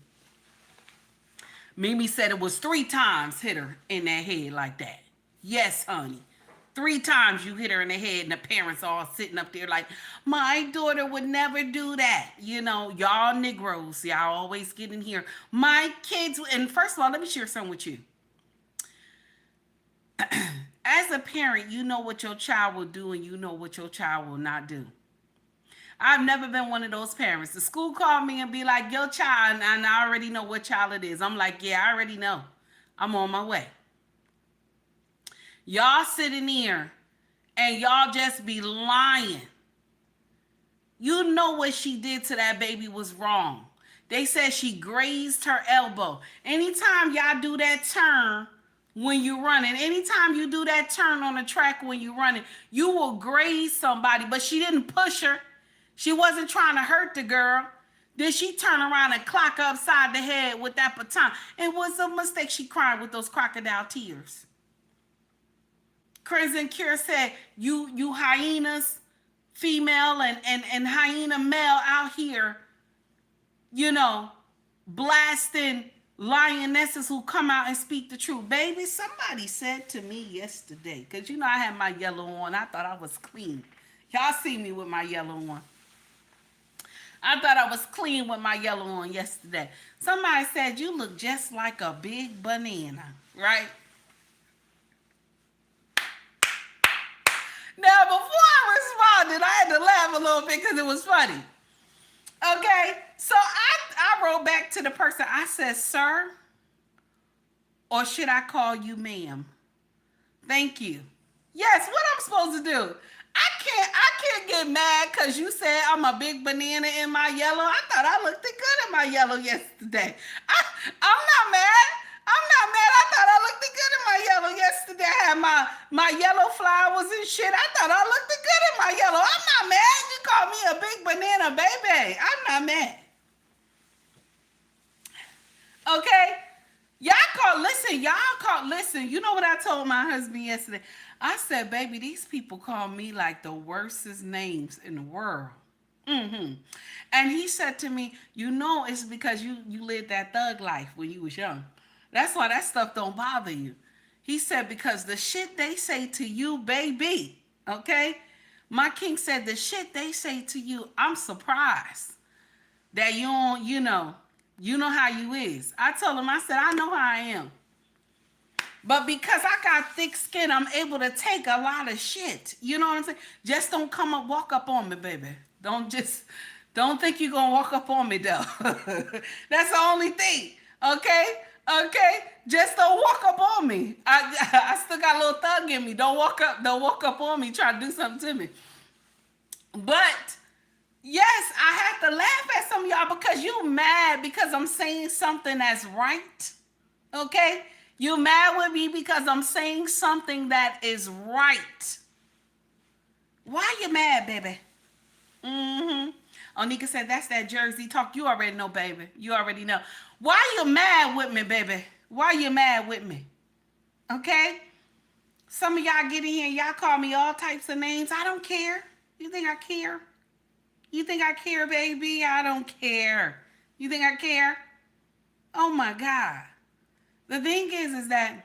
A: Mimi said it was 3 times hit her in that head like that. Yes, honey. 3 times you hit her in the head and the parents all sitting up there like, my daughter would never do that. You know, y'all Negroes, y'all always get in here. My kids, and first of all, let me share something with you. As a parent, you know what your child will do and you know what your child will not do. I've never been one of those parents. The school called me and be like, your child, and I already know what child it is. I'm like, yeah, I already know. I'm on my way. Y'all sitting here and y'all just be lying. You know what she did to that baby was wrong. They said she grazed her elbow. Anytime y'all do that turn when you're running, anytime you do that turn on the track when you're running, you will graze somebody, but she didn't push her. She wasn't trying to hurt the girl. Then she turn around and clock her upside the head with that baton. It was a mistake. She cried with those crocodile tears. Crimson Cure said, you hyenas, female and hyena male out here, you know, blasting lionesses who come out and speak the truth. Baby, somebody said to me yesterday, because you know I had my yellow on. I thought I was clean. Y'all see me with my yellow on. I thought I was clean with my yellow on yesterday. Somebody said, you look just like a big banana, right? Now, before I responded, I had to laugh a little bit because it was funny. Okay, so I wrote back to the person. I said, sir, or should I call you ma'am? Thank you. Yes, what I'm supposed to do? I can't get mad because you said I'm a big banana in my yellow. I thought I looked good in my yellow yesterday. I'm not mad. I thought I looked good in my yellow yesterday. I had my yellow flowers and shit. I thought I looked good in my yellow. I'm not mad. You called me a big banana, baby. I'm not mad. Okay? Listen. You know what I told my husband yesterday? I said, baby, these people call me like the worstest names in the world. And he said to me, you know, it's because you lived that thug life when you was young. That's why that stuff don't bother you. He said, because the shit they say to you, baby, okay? My king said, the shit they say to you, I'm surprised that you don't, you know how you is. I told him, I said, I know how I am. But because I got thick skin, I'm able to take a lot of shit. You know what I'm saying? Just don't walk up on me, baby. Don't think you're going to walk up on me, though. That's the only thing. Okay? Just don't walk up on me. I still got a little thug in me. Don't walk up on me, try to do something to me. But yes, I have to laugh at some of y'all because you mad because I'm saying something that's right. Okay? You mad with me because I'm saying something that is right. Why you mad, baby? Onika said, that's that Jersey talk. You already know, baby. You already know. Why you mad with me, baby? Why you mad with me? Okay? Some of y'all get in here, y'all call me all types of names. I don't care. You think I care? You think I care, baby? I don't care. You think I care? Oh, my God. The thing is that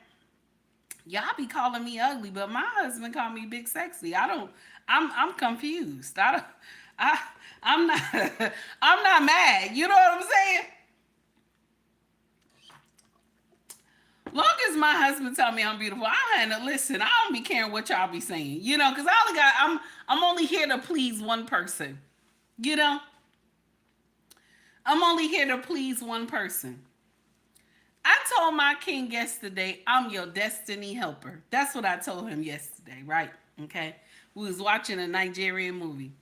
A: y'all be calling me ugly, but my husband called me big sexy. I'm confused. I'm not mad. You know what I'm saying? Long as my husband tell me I'm beautiful, I ain't listen. I don't be caring what y'all be saying, because I'm only here to please one person, I'm only here to please one person. I told my king yesterday, I'm your destiny helper. That's what I told him yesterday, right? Okay. We was watching a Nigerian movie.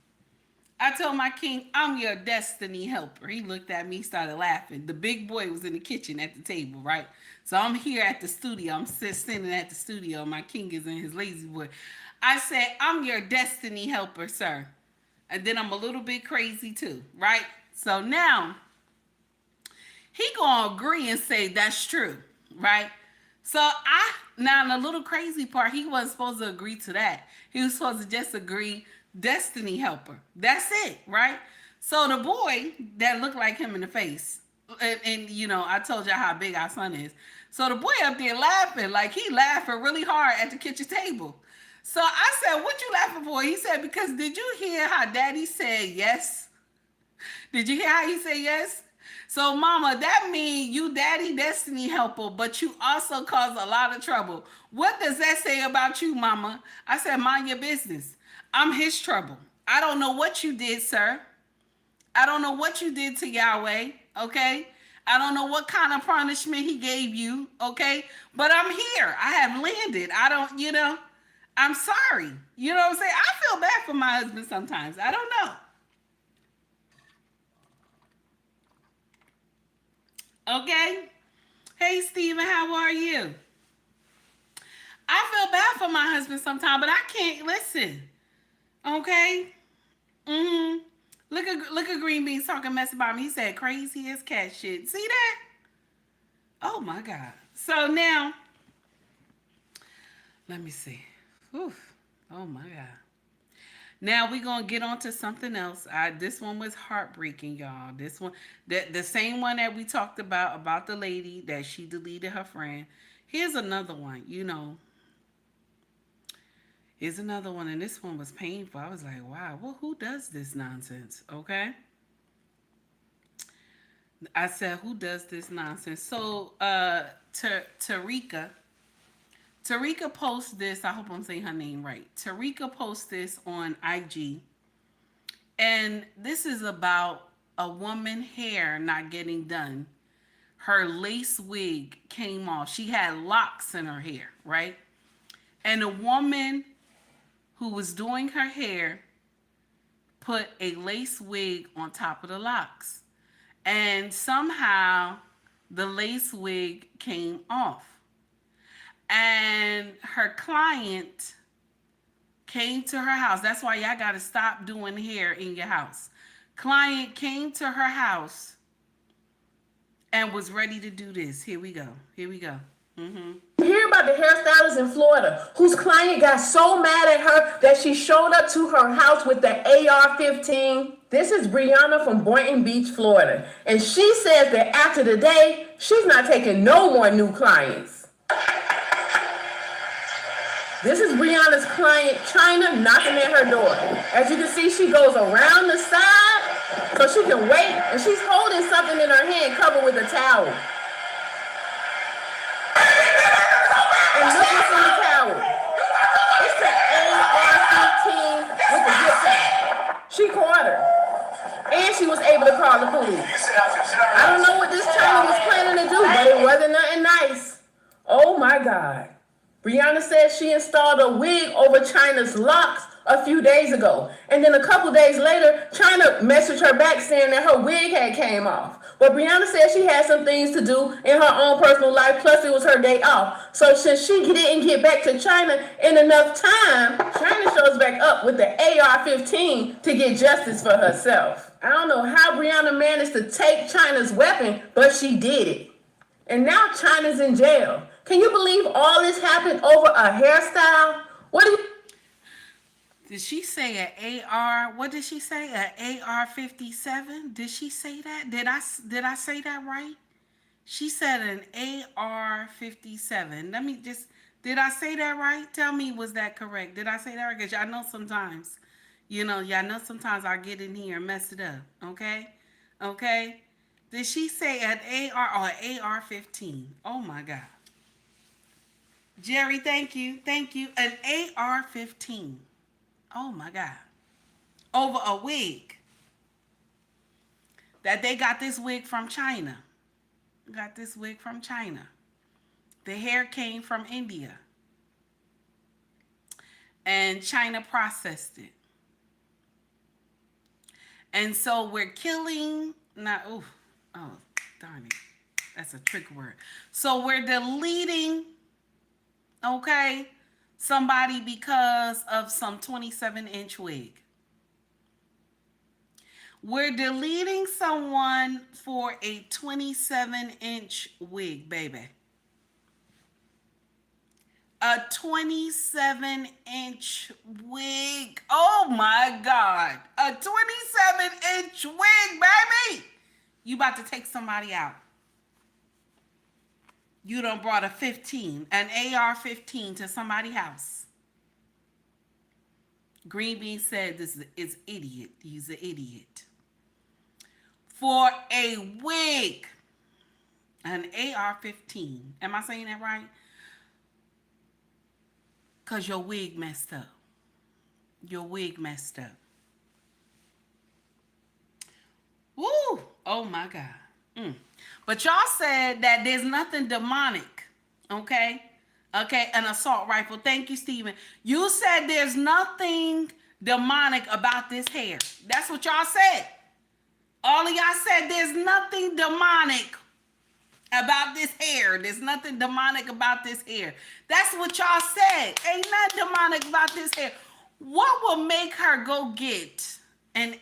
A: I told my king, I'm your destiny helper. He looked at me, started laughing. The big boy was in the kitchen at the table, right? So I'm here at the studio. I'm sitting at the studio. My king is in his lazy boy. I said, I'm your destiny helper, sir. And then I'm a little bit crazy too, right? So now, he gonna agree and say that's true, right? So now the little crazy part, he wasn't supposed to agree to that. He was supposed to just agree destiny helper. That's it, right? So the boy that looked like him in the face, and I told y'all how big our son is. So the boy up there laughing, like he laughing really hard at the kitchen table. So I said, what you laughing for? He said, because did you hear how daddy said yes? Did you hear how he said yes? So mama, that means you daddy destiny helper, but you also cause a lot of trouble. What does that say about you, mama? I said, mind your business. I'm his trouble. I don't know what you did, sir. I don't know what you did to Yahweh, okay? I don't know what kind of punishment he gave you, okay? But I'm here. I have landed. I'm sorry. You know what I'm saying? I feel bad for my husband sometimes. I don't know. Okay? Hey, Steven, how are you? I feel bad for my husband sometimes, but I can't listen. Okay? Look at Green Beans talking mess about me. He said crazy as cat shit. See that? Oh my God. So now, let me see. Oof. Oh my God. Now we're gonna get on to something else. This one was heartbreaking, y'all. This one, the same one that we talked about the lady that she deleted her friend. Here's another one, Here's another one, and this one was painful. I was like, wow, well, who does this nonsense? Okay. I said, who does this nonsense? So, Tarika posts this. I hope I'm saying her name right. Tarika posts this on IG. And this is about a woman hair not getting done. Her lace wig came off. She had locks in her hair, right? And a woman who was doing her hair put a lace wig on top of the locks. And somehow the lace wig came off. And her client came to her house. That's why y'all got to stop doing hair in your house. Client came to her house and was ready to do this. Here we go.
U: Hear about about the hairstylist in Florida whose client got so mad at her that she showed up to her house with the AR-15? This is Brianna from Boynton Beach, Florida. And she says that after the day, she's not taking no more new clients. This is Brianna's client, China, knocking at her door. As you can see, she goes around the side so she can wait, and she's holding something in her hand covered with a towel. And look what's in the towel. It's the AR-15 with the zip tie. She caught her. And she was able to call the police. I don't know what this China was planning to do, but it wasn't nothing nice. Oh my God. Brianna says she installed a wig over China's locks a few days ago. And then a couple days later, China messaged her back saying that her wig had came off. But Brianna said she had some things to do in her own personal life, plus it was her day off. So since she didn't get back to China in enough time, China shows back up with the AR-15 to get justice for herself. I don't know how Brianna managed to take China's weapon, but she did it. And now China's in jail. Can you believe all this happened over a hairstyle? What do you...
A: Did she say an AR? What did she say? An AR-57? Did she say that? Did I say that right? She said an AR-57. Let me just... Did I say that right? Tell me, was that correct? Did I say that right? Because y'all know sometimes, y'all know sometimes I get in here and mess it up. Okay? Okay? Did she say an AR or an AR-15? Oh my God. Jerry, thank you. Thank you. An AR-15. Oh my God. Over a wig. That they got this wig from China. Got this wig from China. The hair came from India. And China processed it. And so we're killing... oh, darn it. That's a trick word. So we're deleting... Okay, somebody because of some 27-inch wig. We're deleting someone for a 27-inch wig, baby. A 27-inch wig. Oh my God. A 27-inch wig, baby. You about to take somebody out. You done brought a 15, an AR-15 to somebody's house. Green Bean said this is idiot. He's an idiot. For a wig, an AR-15. Am I saying that right? Because your wig messed up. Your wig messed up. Woo! Oh my God. But y'all said that there's nothing demonic, okay? Okay, an assault rifle. Thank you, Stephen. You said there's nothing demonic about this hair. That's what y'all said. All of y'all said there's nothing demonic about this hair. There's nothing demonic about this hair. That's what y'all said. Ain't nothing demonic about this hair. What will make her go get an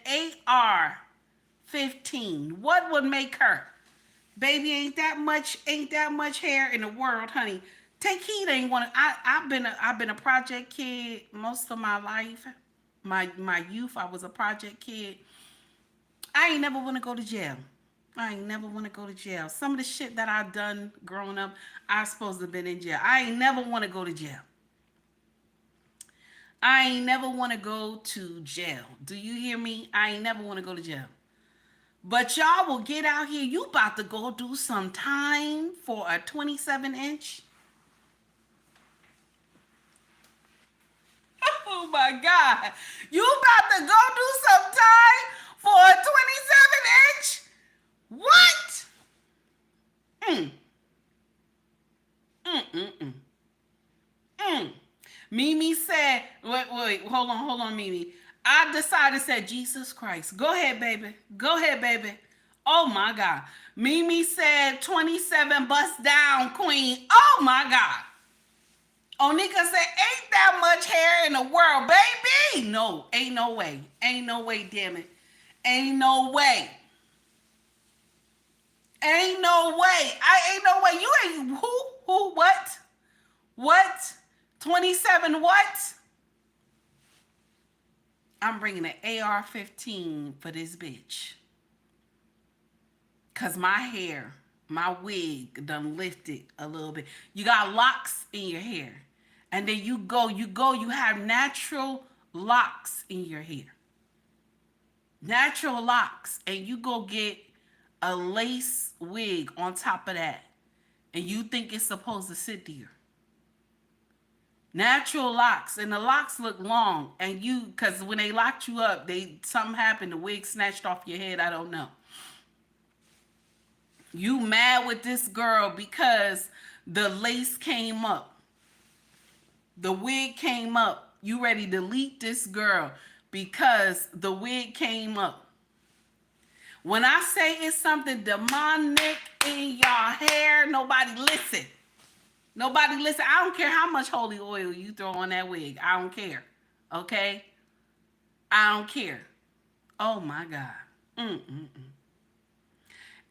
A: AR-15? What would make her? Baby, ain't that much hair in the world, honey. Take heed, ain't one. I've been a project kid most of my life. My youth, I was a project kid. I ain't never want to go to jail. I ain't never want to go to jail. Some of the shit that I've done growing up, I supposed to have been in jail. I ain't never want to go to jail. I ain't never want to go to jail. Do you hear me? I ain't never want to go to jail. But y'all will get out here. You about to go do some time for a 27-inch? Oh my God. You about to go do some time for a 27-inch? What? Mimi said, wait, hold on, Mimi. I decided to say, Jesus Christ. Go ahead, baby. Go ahead, baby. Oh, my God. Mimi said, 27 bust down, queen. Oh, my God. Onika said, ain't that much hair in the world, baby. No, ain't no way. Ain't no way, damn it. Ain't no way. Ain't no way. Ain't no way. You ain't, who, what? What? 27 what? I'm bringing an AR-15 for this bitch. Because my hair, my wig done lifted a little bit. You got locks in your hair. And then you have natural locks in your hair. Natural locks. And you go get a lace wig on top of that. And you think it's supposed to sit there. Natural locks, and the locks look long, and because when they locked you up, something happened, the wig snatched off your head, I don't know. You mad with this girl because the lace came up. The wig came up. You ready to delete this girl because the wig came up. When I say it's something demonic in your hair, nobody listen. Nobody listen. I don't care how much holy oil you throw on that wig. I don't care. Okay? I don't care. Oh my God.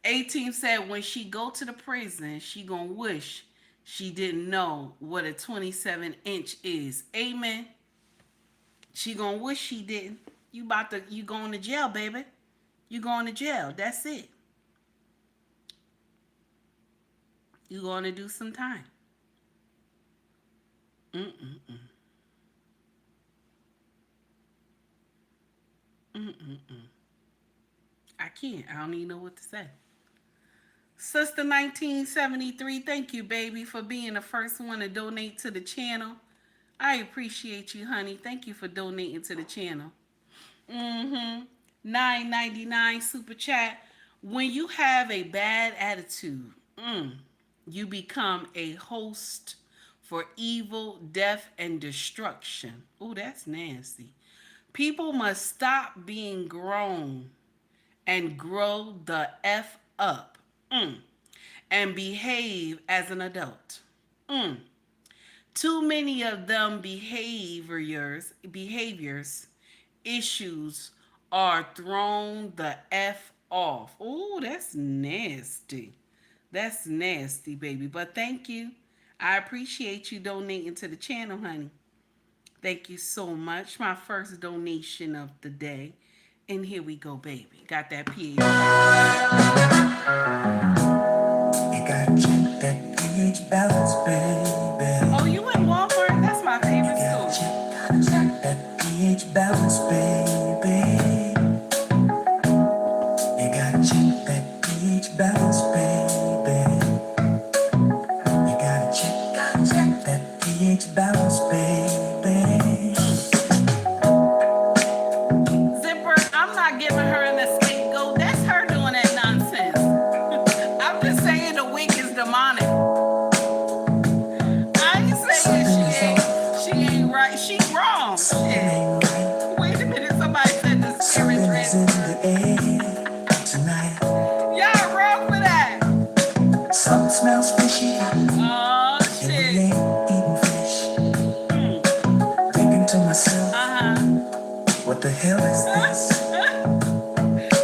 A: 18 said when she go to the prison, she gonna wish she didn't know what a 27-inch is. Amen. She gonna wish she didn't. You going to jail, baby. You going to jail. That's it. You going to do some time. I can't. I don't even know what to say. Sister 1973, thank you, baby, for being the first one to donate to the channel. I appreciate you, honey. Thank you for donating to the channel. $9.99 super chat. When you have a bad attitude, you become a host for evil, death, and destruction. Oh, that's nasty. People must stop being grown and grow the F up and behave as an adult. Too many of them behaviors, issues are thrown the F off. Oh, that's nasty. That's nasty, baby. But thank you. I appreciate you donating to the channel, honey. Thank you so much. My first donation of the day. And here we go, baby. Got that PhD. You gotta check that pH balance, baby. Oh, you in Walmart? That's my favorite store. Check that pH balance, baby. You gotta check that pH balance, baby. You gotta check that pH balance, baby. Zipper, I'm not giving her an scapegoat. That's her doing that nonsense. I'm just saying the week is demonic. I ain't saying she ain't right. She wrong. Shit. Wait a minute, somebody said the spirit in the air tonight. Y'all wrong for that. Something smells fishy. Oh shit. Eating fish. Thinking to myself, what the hell is this?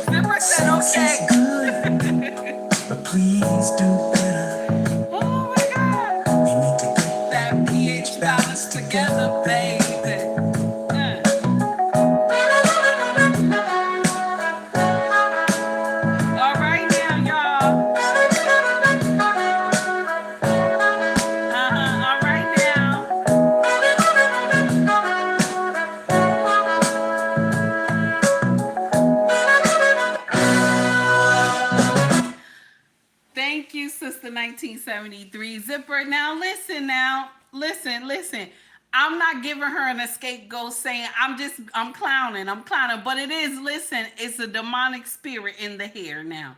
A: Zipper said okay. Good, but please do better. Oh my God. We need to get that pH balance together, baby. All right now, y'all. All right now. Thank you, Sister 1973. Zipper, now listen now. Listen. I'm not giving her an scapegoat saying I'm clowning. But it is, listen, it's a demonic spirit in the hair now.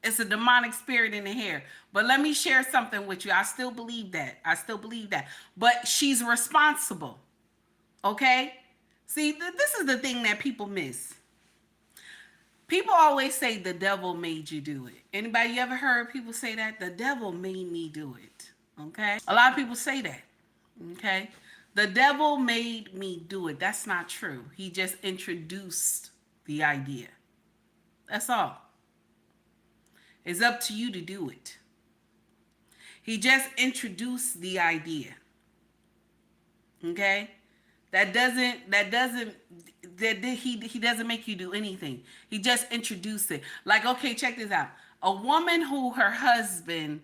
A: It's a demonic spirit in the hair. But let me share something with you. I still believe that. But she's responsible. Okay? See, this is the thing that people miss. People always say the devil made you do it. Anybody ever heard people say that? The devil made me do it. Okay? A lot of people say that. Okay? The devil made me do it. That's not true. He just introduced the idea. That's all. It's up to you to do it. He just introduced the idea. Okay? He doesn't make you do anything. He just introduced it. Like, okay, check this out. A woman who her husband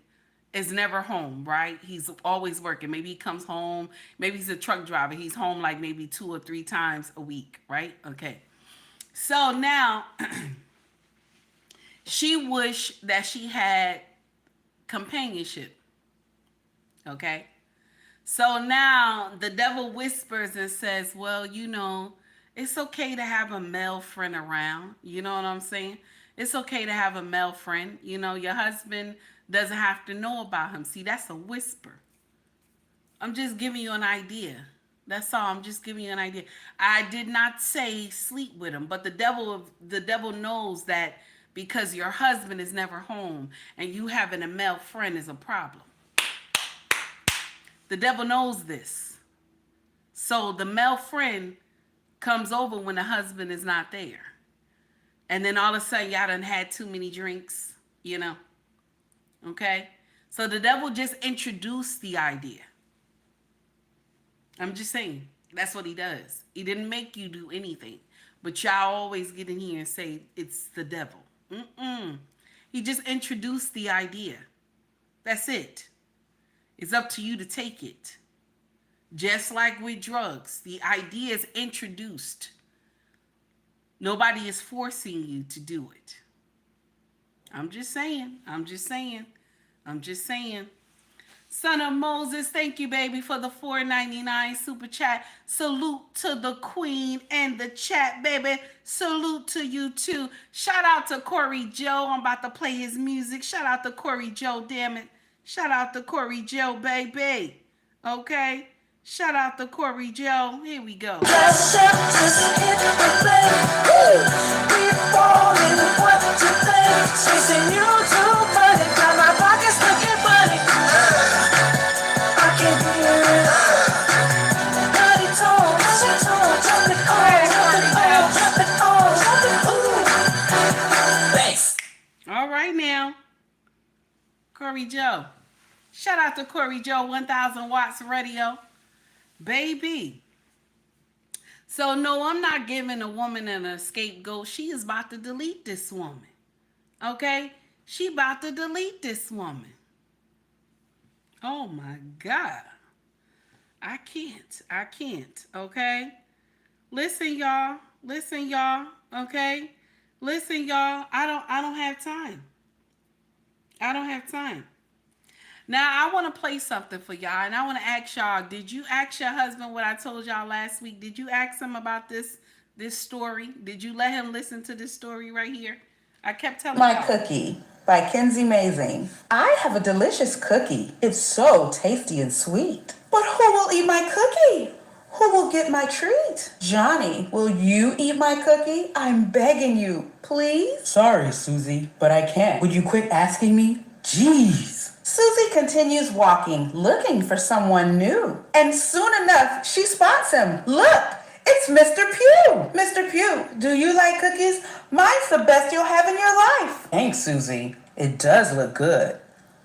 A: is never home, right? He's always working. Maybe he comes home. Maybe he's a truck driver. He's home like maybe 2 or 3 times a week, right? Okay. So now she wished that she had companionship. Okay. So now the devil whispers and says, well, it's okay to have a male friend around. You know what I'm saying? It's okay to have a male friend. Your husband doesn't have to know about him. See, that's a whisper. I'm just giving you an idea. That's all. I'm just giving you an idea. I did not say sleep with him, but the devil knows that because your husband is never home and you having a male friend is a problem. The devil knows this. So the male friend comes over when the husband is not there. And then all of a sudden, y'all done had too many drinks, Okay? So the devil just introduced the idea. I'm just saying. That's what he does. He didn't make you do anything. But y'all always get in here and say it's the devil. He just introduced the idea. That's it. It's up to you to take it. Just like with drugs, the idea is introduced. Nobody is forcing you to do it. I'm just saying. Son of Moses, thank you, baby, for the $4.99 super chat. Salute to the queen and the chat, baby. Salute to you, too. Shout out to Corey Joe. I'm about to play his music. Shout out to Corey Joe, damn it. Shout out to Corey Joe, baby. Okay? Shout out to Corey Joe. Here we go. All right now. Corey Joe. Shout out to Corey Joe, 1000 watts radio. Baby. So no, I'm not giving a woman a scapegoat. She is about to delete this woman. Okay? She about to delete this woman. Oh my God. I can't. Okay? Listen, y'all. Okay? Listen, y'all. I don't have time. Now, I want to play something for y'all, and I want to ask y'all, did you ask your husband what I told y'all last week? Did you ask him about this story? Did you let him listen to this story right here? I kept telling
B: My
A: y'all.
B: Cookie by Kenzie Mazing. I have a delicious cookie. It's so tasty and sweet. But who will eat my cookie? Who will get my treat? Johnny, will you eat my cookie? I'm begging you, please. Sorry, Susie, but I can't. Would you quit asking me? Jeez. Susie continues walking, looking for someone new. And soon enough, she spots him. Look, it's Mr. Pugh. Mr. Pugh, do you like cookies? Mine's the best you'll have in your life. Thanks, Susie. It does look good,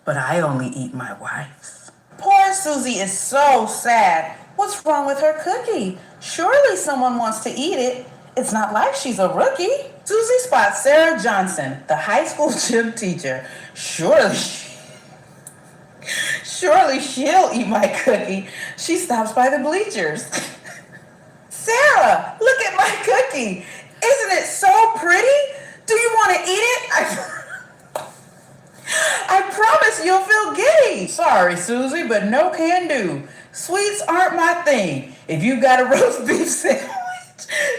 B: but I only eat my wife's. Poor Susie is so sad. What's wrong with her cookie? Surely someone wants to eat it. It's not like she's a rookie. Susie spots Sarah Johnson, the high school gym teacher. Surely she'll eat my cookie. She stops by the bleachers. Sarah, look at my cookie. Isn't it so pretty? Do you want to eat it? I promise you'll feel giddy. Sorry, Susie, but no can do. Sweets aren't my thing. If you got a roast beef sandwich,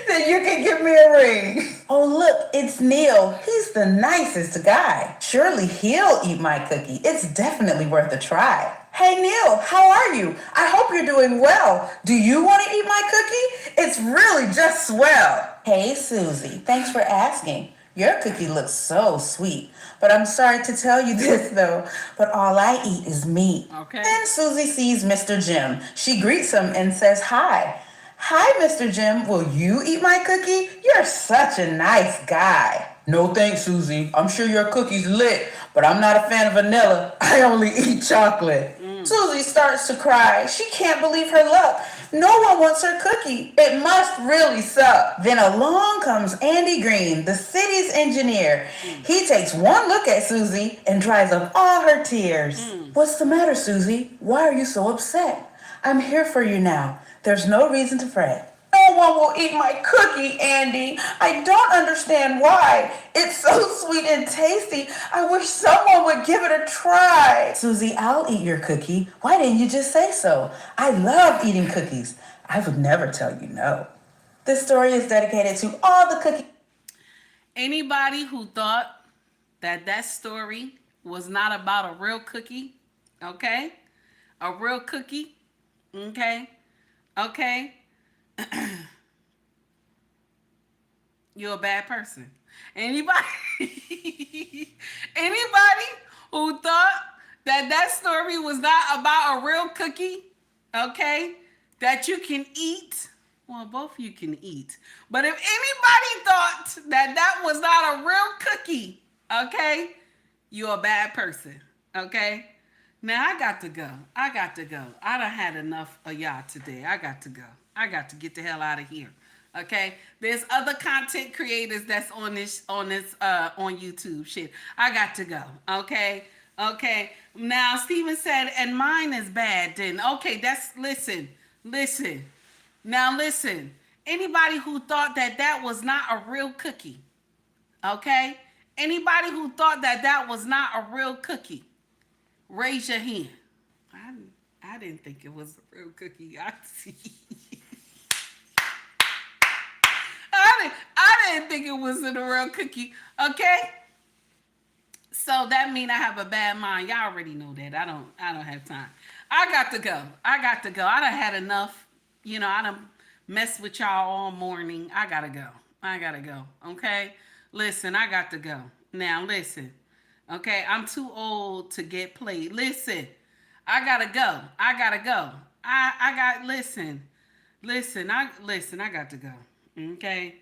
B: then you can give me a ring. Oh, look, it's Neil. He's the nicest guy. Surely he'll eat my cookie. It's definitely worth a try. Hey, Neil, how are you? I hope you're doing well. Do you want to eat my cookie? It's really just swell. Hey, Susie, thanks for asking. Your cookie looks so sweet. But I'm sorry to tell you this, though, but all I eat is meat.
A: Okay.
B: Then Susie sees Mr. Jim. She greets him and says hi. Hi, Mr. Jim. Will you eat my cookie? You're such a nice guy. No thanks, Susie. I'm sure your cookie's lit, but I'm not a fan of vanilla. I only eat chocolate. Susie starts to cry. She can't believe her luck. No one wants her cookie. It must really suck. Then along comes Andy Green, the city's engineer. He takes one look at Susie and dries up all her tears. What's the matter, Susie? Why are you so upset? I'm here for you now. There's no reason to fret. No one will eat my cookie, Andy. I don't understand why. It's so sweet and tasty. I wish someone would give it a try. Susie, I'll eat your cookie. Why didn't you just say so? I love eating cookies. I would never tell you no. This story is dedicated to all the cookie.
A: Anybody who thought that story was not about a real cookie, okay? A real cookie, okay? Okay? You're a bad person. Anybody who thought that story was not about a real cookie, okay, that you can eat, well, both of you can eat. But if anybody thought that was not a real cookie, okay, you're a bad person, okay? Now, I got to go. I done had enough of y'all today. I got to go. I got to get the hell out of here. Okay? There's other content creators that's on YouTube shit. I got to go. Okay? Okay. Now, Steven said, and mine is bad then. Okay, listen. Now, listen. Anybody who thought that was not a real cookie, okay? Anybody who thought that was not a real cookie, raise your hand. I didn't think it was a real cookie. I didn't think it was a real cookie. Okay? So that means I have a bad mind. Y'all already know that. I don't have time. I got to go. I done had enough. You know, I done messed with y'all all morning. I gotta go. Okay? Listen, I got to go. Now listen. Okay, I'm too old to get played. Listen, I gotta go. Listen, I got to go. Okay,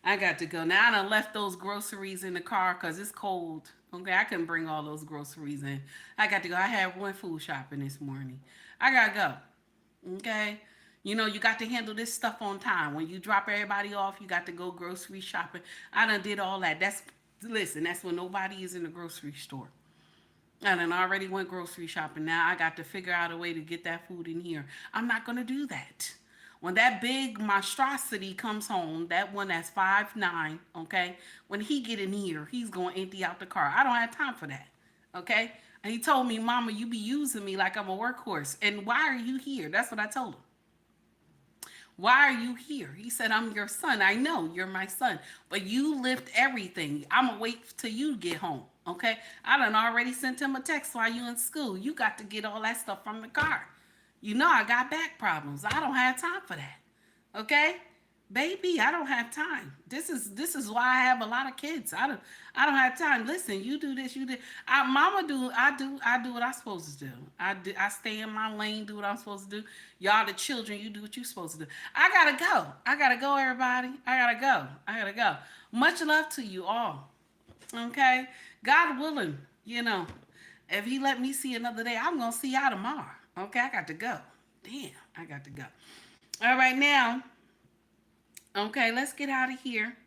A: I got to go. Now I done left those groceries in the car because it's cold. Okay, I couldn't bring all those groceries in. I got to go. I had one food shopping this morning. I gotta go. Okay, you know, you got to handle this stuff on time. When you drop everybody off, you got to go grocery shopping. I done did all that. That's when nobody is in the grocery store. I done already went grocery shopping. Now I got to figure out a way to get that food in here. I'm not going to do that. When that big monstrosity comes home, that one that's 5'9", okay? When he get in here, he's going to empty out the car. I don't have time for that, okay? And he told me, Mama, you be using me like I'm a workhorse. And why are you here? That's what I told him. Why are you here? He said, I'm your son. I know you're my son, but you lift everything. I'm going to wait till you get home, okay? I done already sent him a text while you in school. You got to get all that stuff from the car. You know I got back problems. I don't have time for that, okay? Baby, I don't have time. This is why I have a lot of kids. I don't have time. Listen, you do this, you do. I do what I'm supposed to do. I stay in my lane, do what I'm supposed to do. Y'all the children, you do what you're supposed to do. I gotta go, everybody. I gotta go. Much love to you all. Okay? God willing, you know, if he let me see another day, I'm gonna see y'all tomorrow. Okay, I got to go. Damn, I got to go. All right, now. Okay, let's get out of here.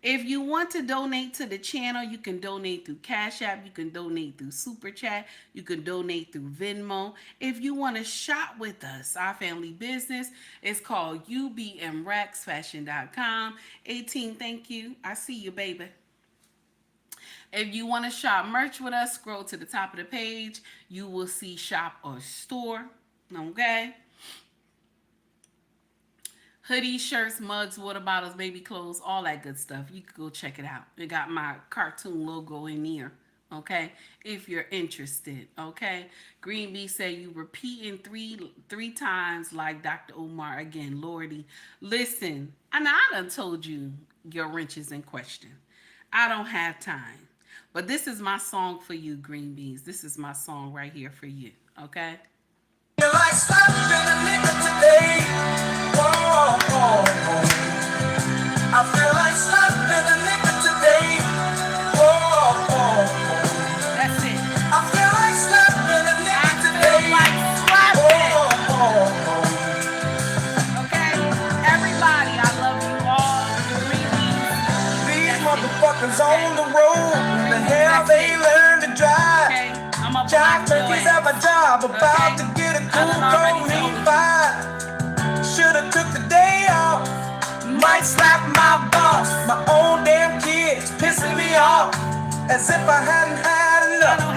A: If you want to donate to the channel, you can donate through Cash App. You can donate through Super Chat. You can donate through Venmo. If you want to shop with us, our family business is called ubmrexfashion.com. 18, thank you. I see you, baby. If you want to shop merch with us, scroll to the top of the page. You will see shop or store. Okay? Hoodies, shirts, mugs, water bottles, baby clothes, all that good stuff. You can go check it out. It got my cartoon logo in here, okay? If you're interested, okay? Green Bee said you repeating three times like Dr. Omar again. Lordy, listen, and I done told you your wrench is in question. I don't have time. But this is my song for you, Green Bees. This is my song right here for you, okay? I feel like slapping a nigga today. That's it. I feel like slapping a nigga today.
H: motherfuckers on the road. The hell they learn to drive. Jack turkeys at my job, about to get a cool cold meat pie. Should've took the day off. Might slap my boss. My own damn kids pissing me off. As if I hadn't had enough.